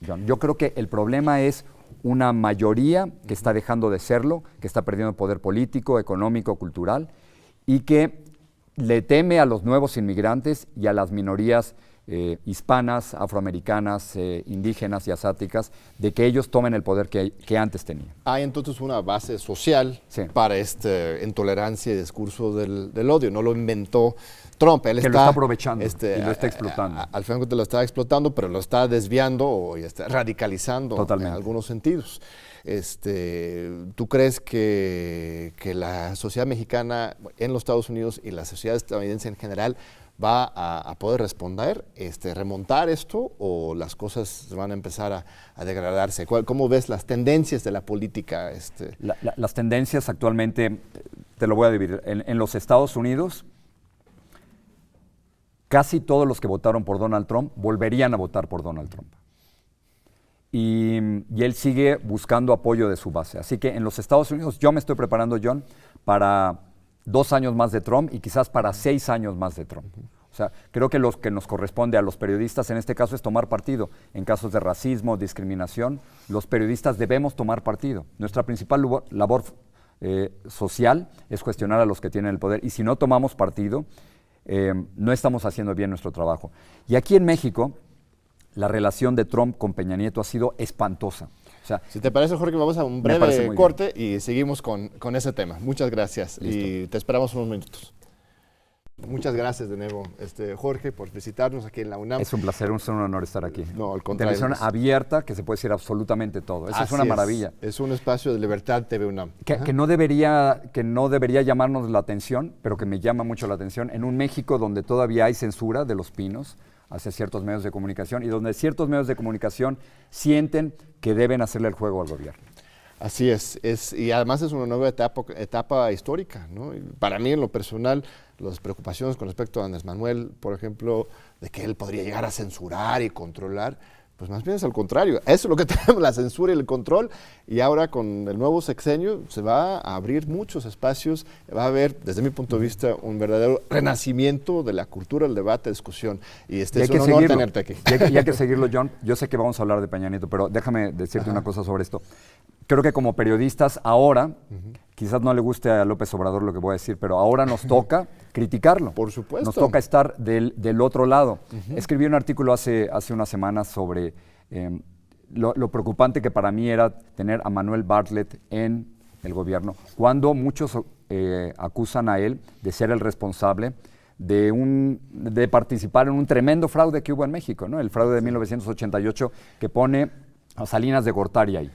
[SPEAKER 7] John. Yo creo que el problema es una mayoría que está dejando de serlo, que está perdiendo poder político, económico, cultural, y que le teme a los nuevos inmigrantes y a las minorías hispanas, afroamericanas, indígenas y asiáticas, de que ellos tomen el poder que antes tenían.
[SPEAKER 1] Hay entonces una base social para esta intolerancia y discurso del odio. No lo inventó Trump. Él
[SPEAKER 7] lo está aprovechando y lo está explotando.
[SPEAKER 1] Al final lo está explotando, pero lo está desviando o está radicalizando
[SPEAKER 7] totalmente
[SPEAKER 1] en algunos sentidos. ¿Tú crees que la sociedad mexicana en los Estados Unidos y la sociedad estadounidense en general va a poder responder, remontar esto, o las cosas van a empezar a degradarse? ¿Cómo ves las tendencias de la política?
[SPEAKER 7] Las tendencias actualmente, te lo voy a dividir. En los Estados Unidos, casi todos los que votaron por Donald Trump volverían a votar por Donald Trump. Y él sigue buscando apoyo de su base. Así que en los Estados Unidos yo me estoy preparando, John, para 2 años más de Trump y quizás para 6 años más de Trump. O sea, creo que lo que nos corresponde a los periodistas en este caso es tomar partido. En casos de racismo, discriminación, los periodistas debemos tomar partido. Nuestra principal labor social es cuestionar a los que tienen el poder, y si no tomamos partido, no estamos haciendo bien nuestro trabajo. Y aquí en México, la relación de Trump con Peña Nieto ha sido espantosa. O sea,
[SPEAKER 1] si te parece, Jorge, vamos a un breve corte y seguimos con ese tema. Muchas gracias. Listo. Y te esperamos unos minutos. Muchas gracias de nuevo, Jorge, por visitarnos aquí en la UNAM.
[SPEAKER 7] Es un placer, es un honor estar aquí.
[SPEAKER 1] No, al contrario.
[SPEAKER 7] Televisión abierta, que se puede decir absolutamente todo. Eso es una maravilla.
[SPEAKER 1] Es un espacio de libertad TV UNAM.
[SPEAKER 7] Que no debería llamarnos la atención, pero que me llama mucho la atención, en un México donde todavía hay censura de los pinos hacia ciertos medios de comunicación y donde ciertos medios de comunicación sienten que deben hacerle el juego al gobierno.
[SPEAKER 1] Así es, y además es una nueva etapa histórica, ¿no? Y para mí, en lo personal, las preocupaciones con respecto a Andrés Manuel, por ejemplo, de que él podría llegar a censurar y controlar, pues más bien es al contrario. Eso es lo que tenemos, la censura y el control, y ahora con el nuevo sexenio se va a abrir muchos espacios, va a haber, desde mi punto de vista, un verdadero renacimiento de la cultura, el debate, discusión, y es un honor tenerte aquí.
[SPEAKER 7] Y hay que seguirlo, John. Yo sé que vamos a hablar de Peña Nieto, pero déjame decirte una cosa sobre esto. Creo que como periodistas ahora, quizás no le guste a López Obrador lo que voy a decir, pero ahora nos toca criticarlo.
[SPEAKER 1] Por supuesto.
[SPEAKER 7] Nos toca estar del otro lado. Escribí un artículo hace unas semanas sobre lo preocupante que para mí era tener a Manuel Bartlett en el gobierno, cuando muchos acusan a él de ser el responsable de participar en un tremendo fraude que hubo en México, ¿no? El fraude de 1988 que pone a Salinas de Gortari ahí.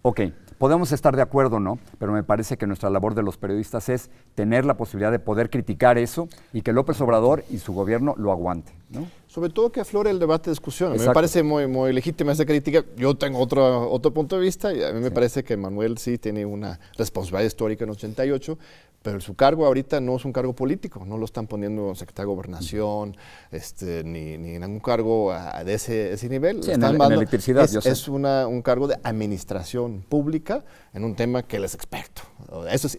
[SPEAKER 7] Ok, podemos estar de acuerdo, ¿no? Pero me parece que nuestra labor de los periodistas es tener la posibilidad de poder criticar eso y que López Obrador y su gobierno lo aguante, ¿no?
[SPEAKER 1] Sobre todo que aflore el debate de discusión. A mí me parece muy legítima esa crítica. Yo tengo otro punto de vista y a mí me parece que Manuel sí tiene una responsabilidad histórica en 88, pero su cargo ahorita no es un cargo político, no lo están poniendo en secretario de Gobernación, ni en ningún cargo de ese nivel.
[SPEAKER 7] Sí, en electricidad, yo sé.
[SPEAKER 1] Es un cargo de administración pública en un tema que él es experto.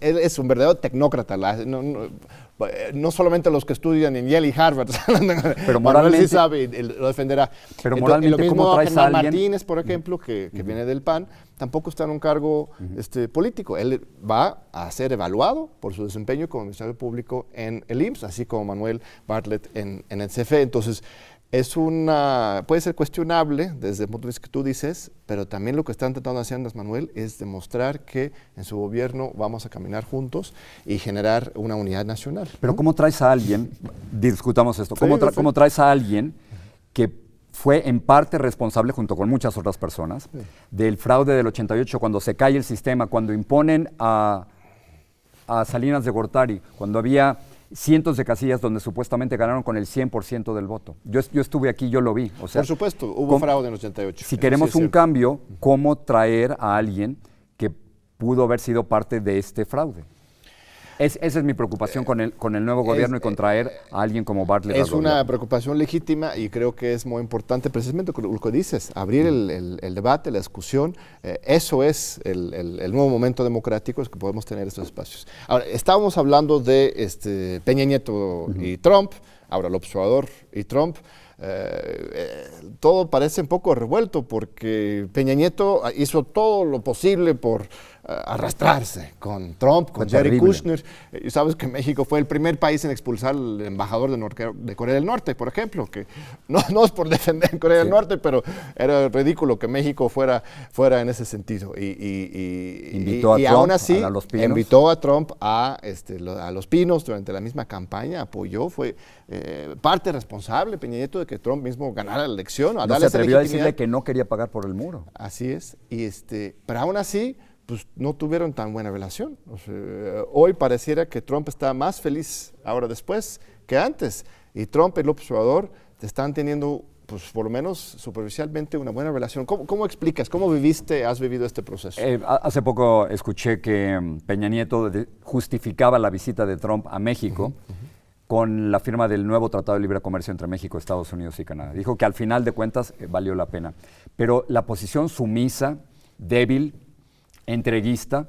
[SPEAKER 1] Él es un verdadero tecnócrata. No solamente los que estudian en Yale y Harvard,
[SPEAKER 7] pero
[SPEAKER 1] Manuel sí sabe y lo defenderá.
[SPEAKER 7] Pero moralmente,
[SPEAKER 1] lo mismo
[SPEAKER 7] ¿cómo traes a alguien?
[SPEAKER 1] Martínez, por ejemplo, que viene del PAN, tampoco está en un cargo político. Él va a ser evaluado por su desempeño como Ministerio Público en el IMSS, así como Manuel Bartlett en el CFE. Entonces, puede ser cuestionable desde el punto de vista que tú dices, pero también lo que están tratando de hacer Andrés Manuel es demostrar que en su gobierno vamos a caminar juntos y generar una unidad nacional.
[SPEAKER 7] Pero ¿cómo traes a alguien, discutamos esto, cómo traes a alguien que fue en parte responsable, junto con muchas otras personas, del fraude del 88, cuando se cae el sistema, cuando imponen a Salinas de Gortari, cuando había cientos de casillas donde supuestamente ganaron con el 100% del voto? Yo estuve aquí, yo lo vi. O sea,
[SPEAKER 1] por supuesto, hubo fraude en el 88.
[SPEAKER 7] Si queremos un cambio, ¿cómo traer a alguien que pudo haber sido parte de este fraude? Esa es mi preocupación con el nuevo gobierno y con traer a alguien como Bartlett.
[SPEAKER 1] Es una preocupación legítima y creo que es muy importante precisamente lo que dices, abrir el debate, la discusión. Eso es el nuevo momento democrático, es que podemos tener estos espacios. Ahora, estábamos hablando de Peña Nieto y Trump, ahora López Obrador y Trump. Todo parece un poco revuelto porque Peña Nieto hizo todo lo posible por arrastrarse con Trump, con Jared Kushner. Y sabes que México fue el primer país en expulsar al embajador de Corea del Norte, por ejemplo, que no es por defender Corea del Norte, pero era ridículo que México fuera en ese sentido.
[SPEAKER 7] Invitó a Trump,
[SPEAKER 1] aún así,
[SPEAKER 7] a Los Pinos.
[SPEAKER 1] Invitó a Trump a Los Pinos durante la misma campaña, apoyó, fue parte responsable, Peña Nieto, de que Trump mismo ganara la elección.
[SPEAKER 7] No se atrevió a decirle que no quería pagar por el muro.
[SPEAKER 1] Así es, pero aún así, pues no tuvieron tan buena relación. O sea, hoy pareciera que Trump está más feliz ahora después que antes. Y Trump y López Obrador están teniendo, pues por lo menos superficialmente, una buena relación. ¿Cómo explicas? ¿Cómo has vivido este proceso?
[SPEAKER 7] Hace poco escuché que Peña Nieto justificaba la visita de Trump a México con la firma del nuevo Tratado de Libre Comercio entre México, Estados Unidos y Canadá. Dijo que al final de cuentas valió la pena. Pero la posición sumisa, débil, entreguista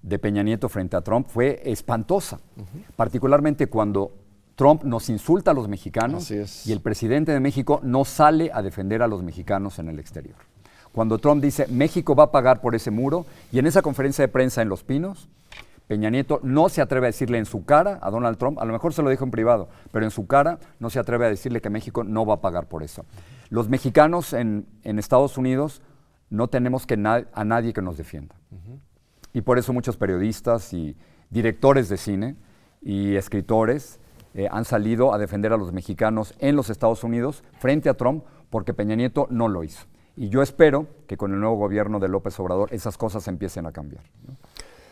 [SPEAKER 7] de Peña Nieto frente a Trump fue espantosa, particularmente cuando Trump nos insulta a los mexicanos
[SPEAKER 1] Así es.
[SPEAKER 7] y el presidente de México no sale a defender a los mexicanos en el exterior. Cuando Trump dice México va a pagar por ese muro, y en esa conferencia de prensa en Los Pinos, Peña Nieto no se atreve a decirle en su cara a Donald Trump, a lo mejor se lo dijo en privado, pero en su cara no se atreve a decirle que México no va a pagar por eso. Los mexicanos en Estados Unidos no tenemos a nadie que nos defienda. Y por eso muchos periodistas y directores de cine y escritores han salido a defender a los mexicanos en los Estados Unidos frente a Trump, porque Peña Nieto no lo hizo. Y yo espero que con el nuevo gobierno de López Obrador esas cosas empiecen a cambiar, ¿no?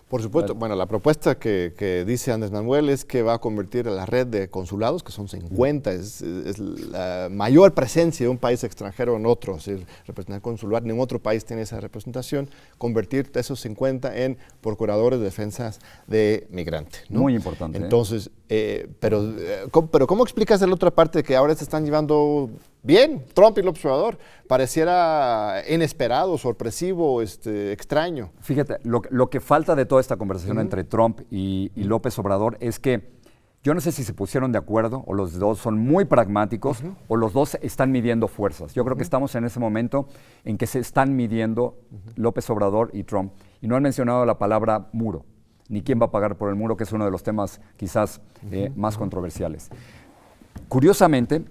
[SPEAKER 1] Por supuesto, bueno, la propuesta que dice Andrés Manuel es que va a convertir a la red de consulados, que son 50, es la mayor presencia de un país extranjero en otro, es decir, representar consular, ningún otro país tiene esa representación, convertir esos 50 en procuradores de defensas de migrantes, ¿no?
[SPEAKER 7] Muy importante.
[SPEAKER 1] Entonces, pero ¿cómo explicas la otra parte de que ahora se están llevando bien Trump y el observador? Pareciera inesperado, sorpresivo, extraño.
[SPEAKER 7] Fíjate, lo que falta de toda esta conversación entre Trump y López Obrador es que yo no sé si se pusieron de acuerdo o los dos son muy pragmáticos o los dos están midiendo fuerzas. Yo creo que estamos en ese momento en que se están midiendo López Obrador y Trump, y no han mencionado la palabra muro, ni quién va a pagar por el muro, que es uno de los temas quizás más controversiales. Curiosamente,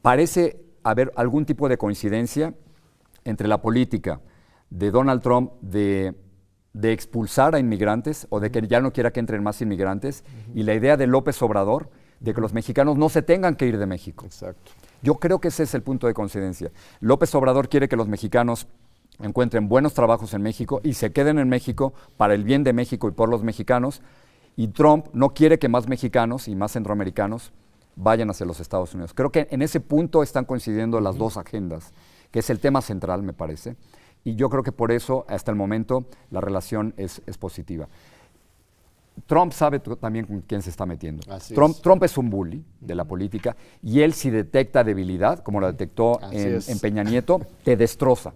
[SPEAKER 7] parece haber algún tipo de coincidencia entre la política de Donald Trump de expulsar a inmigrantes o de que ya no quiera que entren más inmigrantes y la idea de López Obrador de que los mexicanos no se tengan que ir de México.
[SPEAKER 1] Exacto.
[SPEAKER 7] Yo creo que ese es el punto de coincidencia. López Obrador quiere que los mexicanos encuentren buenos trabajos en México y se queden en México para el bien de México y por los mexicanos, y Trump no quiere que más mexicanos y más centroamericanos vayan hacia los Estados Unidos. Creo que en ese punto están coincidiendo las dos agendas, que es el tema central, me parece, y yo creo que por eso, hasta el momento, la relación es positiva. Trump sabe también con quién se está metiendo. Trump es un bully de la política, y él, si detecta debilidad, como la detectó en Peña Nieto, te destroza.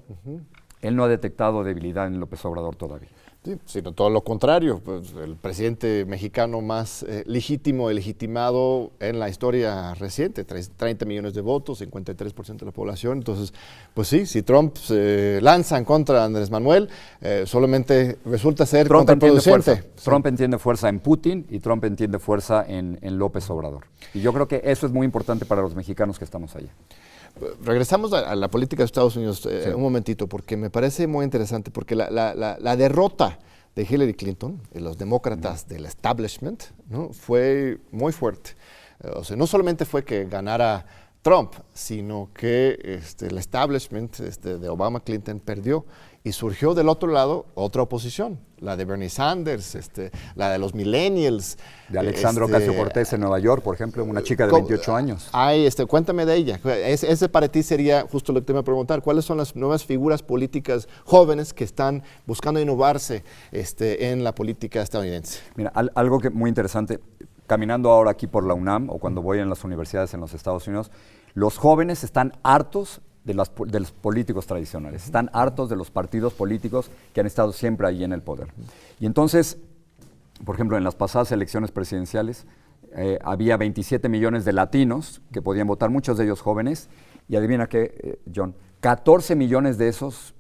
[SPEAKER 7] Él no ha detectado debilidad en López Obrador todavía.
[SPEAKER 1] Sí, sino todo lo contrario, pues, el presidente mexicano más legítimo y legitimado en la historia reciente, 30 millones de votos, 53% de la población. Entonces, pues sí, si Trump se lanza en contra de Andrés Manuel, solamente resulta ser contraproducente.
[SPEAKER 7] Trump entiende fuerza en Putin y Trump entiende fuerza en López Obrador. Y yo creo que eso es muy importante para los mexicanos que estamos allá.
[SPEAKER 1] Regresamos a la política de Estados Unidos un momentito, porque me parece muy interesante, porque la derrota de Hillary Clinton y los demócratas del establishment, ¿no?, fue muy fuerte. O sea, no solamente fue que ganara Trump, sino que el establishment de Obama-Clinton perdió y surgió del otro lado otra oposición, la de Bernie Sanders, la de los millennials.
[SPEAKER 7] De Alexandra Ocasio-Cortez en Nueva York, por ejemplo, una chica de 28 años.
[SPEAKER 1] Ay, cuéntame de ella. Ese para ti sería justo lo que te iba a preguntar. ¿Cuáles son las nuevas figuras políticas jóvenes que están buscando innovarse en la política estadounidense?
[SPEAKER 7] Mira, algo muy interesante, caminando ahora aquí por la UNAM o cuando voy en las universidades en los Estados Unidos, los jóvenes están hartos de los políticos tradicionales, están hartos de los partidos políticos que han estado siempre ahí en el poder. Y entonces, por ejemplo, en las pasadas elecciones presidenciales había 27 millones de latinos que podían votar, muchos de ellos jóvenes, y adivina qué, John, 14 millones de esos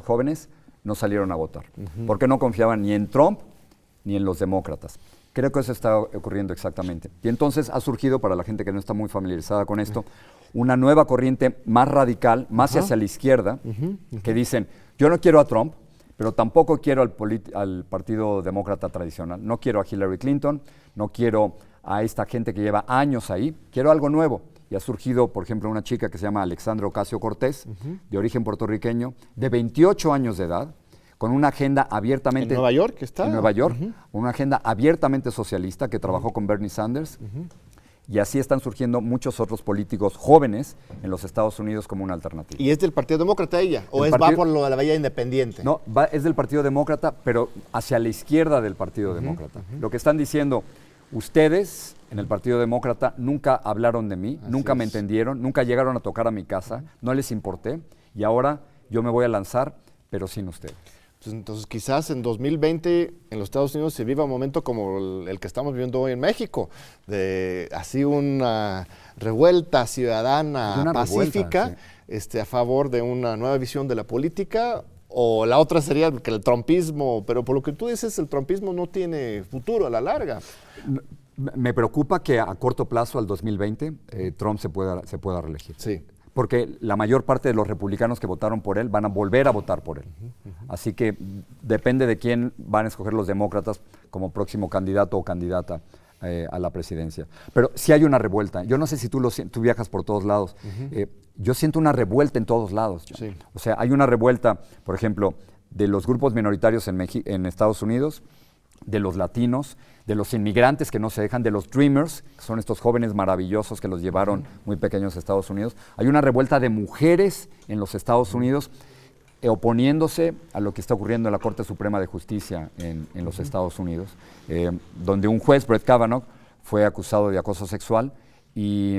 [SPEAKER 7] jóvenes no salieron a votar, porque no confiaban ni en Trump ni en los demócratas. Creo que eso está ocurriendo exactamente. Y entonces ha surgido, para la gente que no está muy familiarizada con esto, una nueva corriente más radical, más hacia la izquierda, que dicen, yo no quiero a Trump, pero tampoco quiero al Partido Demócrata tradicional, no quiero a Hillary Clinton, no quiero a esta gente que lleva años ahí, quiero algo nuevo. Y ha surgido, por ejemplo, una chica que se llama Alexandra Ocasio-Cortez, de origen puertorriqueño, de 28 años de edad, con una agenda abiertamente...
[SPEAKER 1] ¿En Nueva York está?
[SPEAKER 7] En Nueva York, una agenda abiertamente socialista que trabajó con Bernie Sanders. Y así están surgiendo muchos otros políticos jóvenes en los Estados Unidos como una alternativa.
[SPEAKER 1] ¿Y es del Partido Demócrata ella? ¿O va por lo de la vía independiente?
[SPEAKER 7] No, es del Partido Demócrata, pero hacia la izquierda del Partido Demócrata. Lo que están diciendo, ustedes en el Partido Demócrata nunca hablaron de mí, nunca me entendieron, nunca llegaron a tocar a mi casa, no les importé, y ahora yo me voy a lanzar, pero sin ustedes.
[SPEAKER 1] Pues entonces quizás en 2020 en los Estados Unidos se viva un momento como el que estamos viviendo hoy en México, de así una revuelta ciudadana
[SPEAKER 7] Una
[SPEAKER 1] pacífica
[SPEAKER 7] revuelta, sí.
[SPEAKER 1] a favor de una nueva visión de la política, o la otra sería que el trumpismo, pero por lo que tú dices, el trumpismo no tiene futuro a la larga.
[SPEAKER 7] Me preocupa que a corto plazo, al 2020, Trump se pueda reelegir.
[SPEAKER 1] Sí.
[SPEAKER 7] Porque la mayor parte de los republicanos que votaron por él van a volver a votar por él. Así que depende de quién van a escoger los demócratas como próximo candidato o candidata a la presidencia. Pero sí hay una revuelta. Yo no sé si tú viajas por todos lados. Yo siento una revuelta en todos lados.
[SPEAKER 1] Sí.
[SPEAKER 7] O sea, hay una revuelta, por ejemplo, de los grupos minoritarios en Estados Unidos, de los latinos, de los inmigrantes que no se dejan, de los dreamers, que son estos jóvenes maravillosos que los llevaron muy pequeños a Estados Unidos. Hay una revuelta de mujeres en los Estados Unidos oponiéndose a lo que está ocurriendo en la Corte Suprema de Justicia en los Estados Unidos, donde un juez, Brett Kavanaugh, fue acusado de acoso sexual y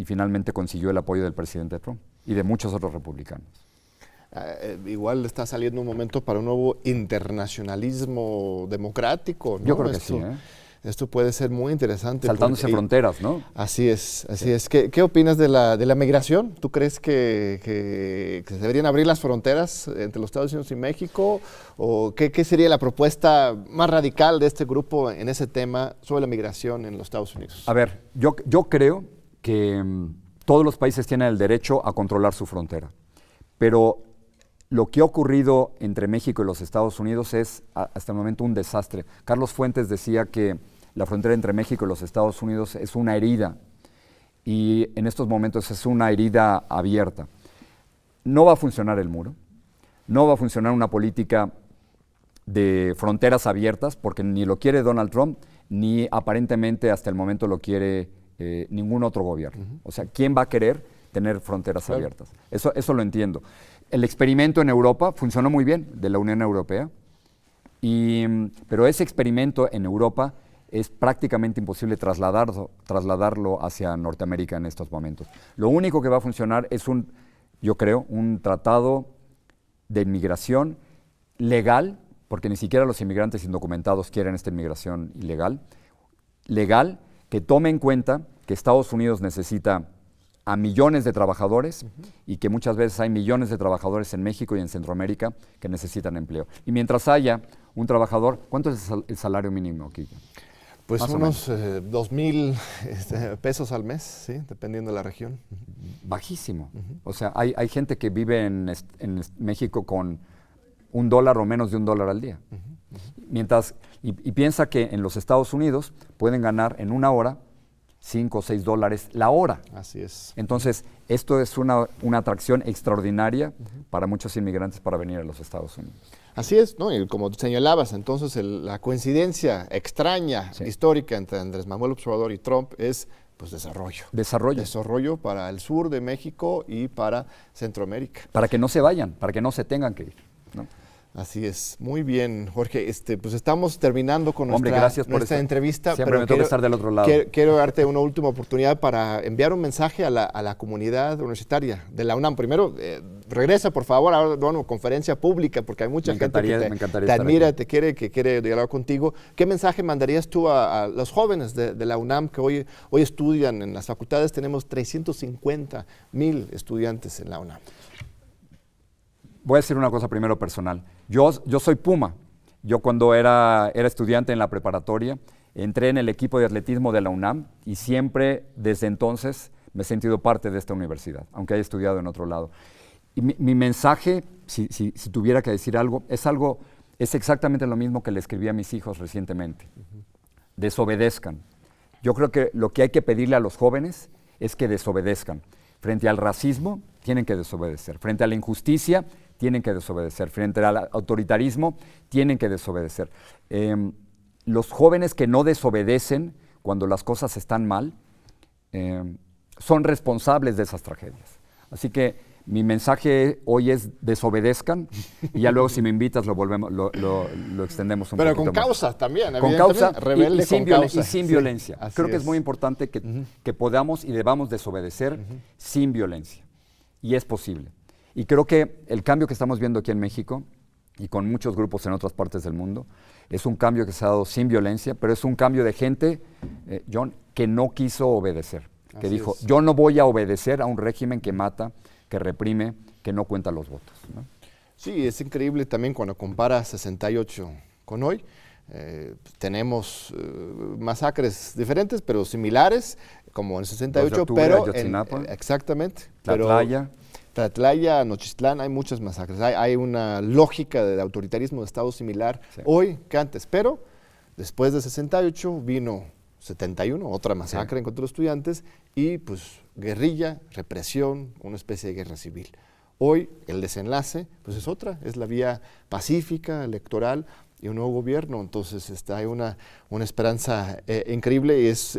[SPEAKER 7] finalmente consiguió el apoyo del presidente Trump y de muchos otros republicanos.
[SPEAKER 1] Igual está saliendo un momento para un nuevo internacionalismo democrático, ¿no?
[SPEAKER 7] Yo creo que sí.
[SPEAKER 1] Esto puede ser muy interesante.
[SPEAKER 7] Saltándose fronteras, ¿no?
[SPEAKER 1] Así es, así es. ¿Qué opinas de la migración? ¿Tú crees que se deberían abrir las fronteras entre los Estados Unidos y México? ¿O qué sería la propuesta más radical de este grupo en ese tema sobre la migración en los Estados Unidos?
[SPEAKER 7] A ver, yo creo que todos los países tienen el derecho a controlar su frontera, pero lo que ha ocurrido entre México y los Estados Unidos es hasta el momento un desastre. Carlos Fuentes decía que la frontera entre México y los Estados Unidos es una herida y en estos momentos es una herida abierta. No va a funcionar el muro, no va a funcionar una política de fronteras abiertas porque ni lo quiere Donald Trump ni aparentemente hasta el momento lo quiere ningún otro gobierno. O sea, ¿quién va a querer tener fronteras abiertas? Eso lo entiendo. El experimento en Europa funcionó muy bien, de la Unión Europea, pero ese experimento en Europa es prácticamente imposible trasladarlo hacia Norteamérica en estos momentos. Lo único que va a funcionar es yo creo, un tratado de inmigración legal, porque ni siquiera los inmigrantes indocumentados quieren esta inmigración ilegal, que tome en cuenta que Estados Unidos necesita a millones de trabajadores y que muchas veces hay millones de trabajadores en México y en Centroamérica que necesitan empleo. Y mientras haya un trabajador, ¿cuánto es el salario mínimo aquí?
[SPEAKER 1] Pues
[SPEAKER 7] Más
[SPEAKER 1] unos 2,000 pesos al mes, ¿sí? Dependiendo de la región.
[SPEAKER 7] Bajísimo. O sea, hay gente que vive en México con $1 o menos de $1 al día. Y piensa que en los Estados Unidos pueden ganar en una hora $5 o $6 la hora.
[SPEAKER 1] Así es.
[SPEAKER 7] Entonces, esto es una atracción extraordinaria para muchos inmigrantes para venir a los Estados Unidos.
[SPEAKER 1] Así es, ¿no? Y como señalabas, entonces la coincidencia extraña, histórica entre Andrés Manuel López Obrador y Trump es pues desarrollo. Desarrollo para el sur de México y para Centroamérica.
[SPEAKER 7] Para que no se vayan, para que no se tengan que ir, ¿no?
[SPEAKER 1] Así es, muy bien, Jorge. Pues estamos terminando con
[SPEAKER 7] gracias por
[SPEAKER 1] nuestra entrevista.
[SPEAKER 7] Siempre me toca estar del otro lado.
[SPEAKER 1] Quiero darte una última oportunidad para enviar un mensaje a la comunidad universitaria de la UNAM. Primero, regresa por favor a una conferencia pública porque hay mucha gente que te admira, que quiere dialogar contigo. ¿Qué mensaje mandarías tú a los jóvenes de la UNAM que hoy estudian en las facultades? Tenemos 350,000 estudiantes en la UNAM.
[SPEAKER 7] Voy a decir una cosa primero personal. Yo soy Puma. Yo cuando era estudiante en la preparatoria, entré en el equipo de atletismo de la UNAM y siempre desde entonces me he sentido parte de esta universidad, aunque haya estudiado en otro lado. Y mi mensaje, si tuviera que decir algo, es exactamente lo mismo que le escribí a mis hijos recientemente. Desobedezcan. Yo creo que lo que hay que pedirle a los jóvenes es que desobedezcan. Frente al racismo, tienen que desobedecer. Frente a la injusticia, tienen que desobedecer. Frente al autoritarismo, tienen que desobedecer. Los jóvenes que no desobedecen cuando las cosas están mal, son responsables de esas tragedias. Así que mi mensaje hoy es desobedezcan y ya luego si me invitas lo extendemos un poquito más.
[SPEAKER 1] Pero con causa también,
[SPEAKER 7] con causa
[SPEAKER 1] rebelde con causa.
[SPEAKER 7] Y sin violencia. Creo que es muy importante que, que podamos y debamos desobedecer sin violencia. Y es posible. Y creo que el cambio que estamos viendo aquí en México y con muchos grupos en otras partes del mundo. Es un cambio que se ha dado sin violencia, pero es un cambio de gente, John, que no quiso obedecer, que dijo, yo no voy a obedecer a un régimen que mata, que reprime, que no cuenta los votos, ¿no?
[SPEAKER 1] Sí, es increíble también cuando compara 68 con hoy. Tenemos masacres diferentes, pero similares, como en 68, pero exactamente. Tlatlaya, Nochistlán, hay muchas masacres. Hay una lógica de autoritarismo de Estado similar hoy que antes, pero después de 68 vino 71, otra masacre en contra de los estudiantes, y pues guerrilla, represión, una especie de guerra civil. Hoy el desenlace pues es otra, es la vía pacífica, electoral, y un nuevo gobierno. Entonces hay una esperanza increíble, y es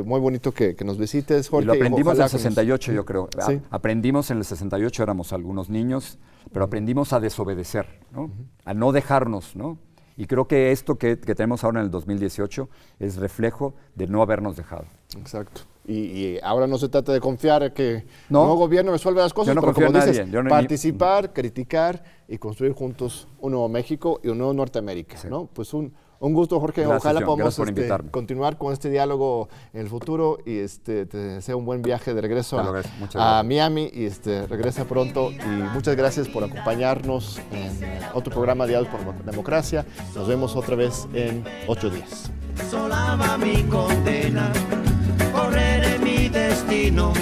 [SPEAKER 1] muy bonito que nos visites, Jorge.
[SPEAKER 7] Y lo aprendimos en el 68, yo creo. ¿Sí? Aprendimos en el 68, éramos algunos niños, pero aprendimos a desobedecer, ¿no? A no dejarnos, ¿no? Y creo que esto que tenemos ahora en el 2018 es reflejo de no habernos dejado.
[SPEAKER 1] Exacto. Y ahora no se trata de confiar que el nuevo gobierno resuelve las cosas, pero como dices, participar, criticar y construir juntos un nuevo México y un nuevo Norteamérica, ¿no? Pues un gusto, Jorge.
[SPEAKER 7] Gracias,
[SPEAKER 1] ojalá
[SPEAKER 7] John.
[SPEAKER 1] podamos
[SPEAKER 7] continuar
[SPEAKER 1] con este diálogo en el futuro, y te deseo un buen viaje de regreso a Miami, y regresa pronto, y muchas gracias por acompañarnos en otro programa de Diálogos por Democracia. Nos vemos otra vez en 8 días.
[SPEAKER 3] Solaba mi condena, correr en mi destino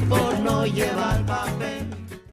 [SPEAKER 3] por no llevar papel.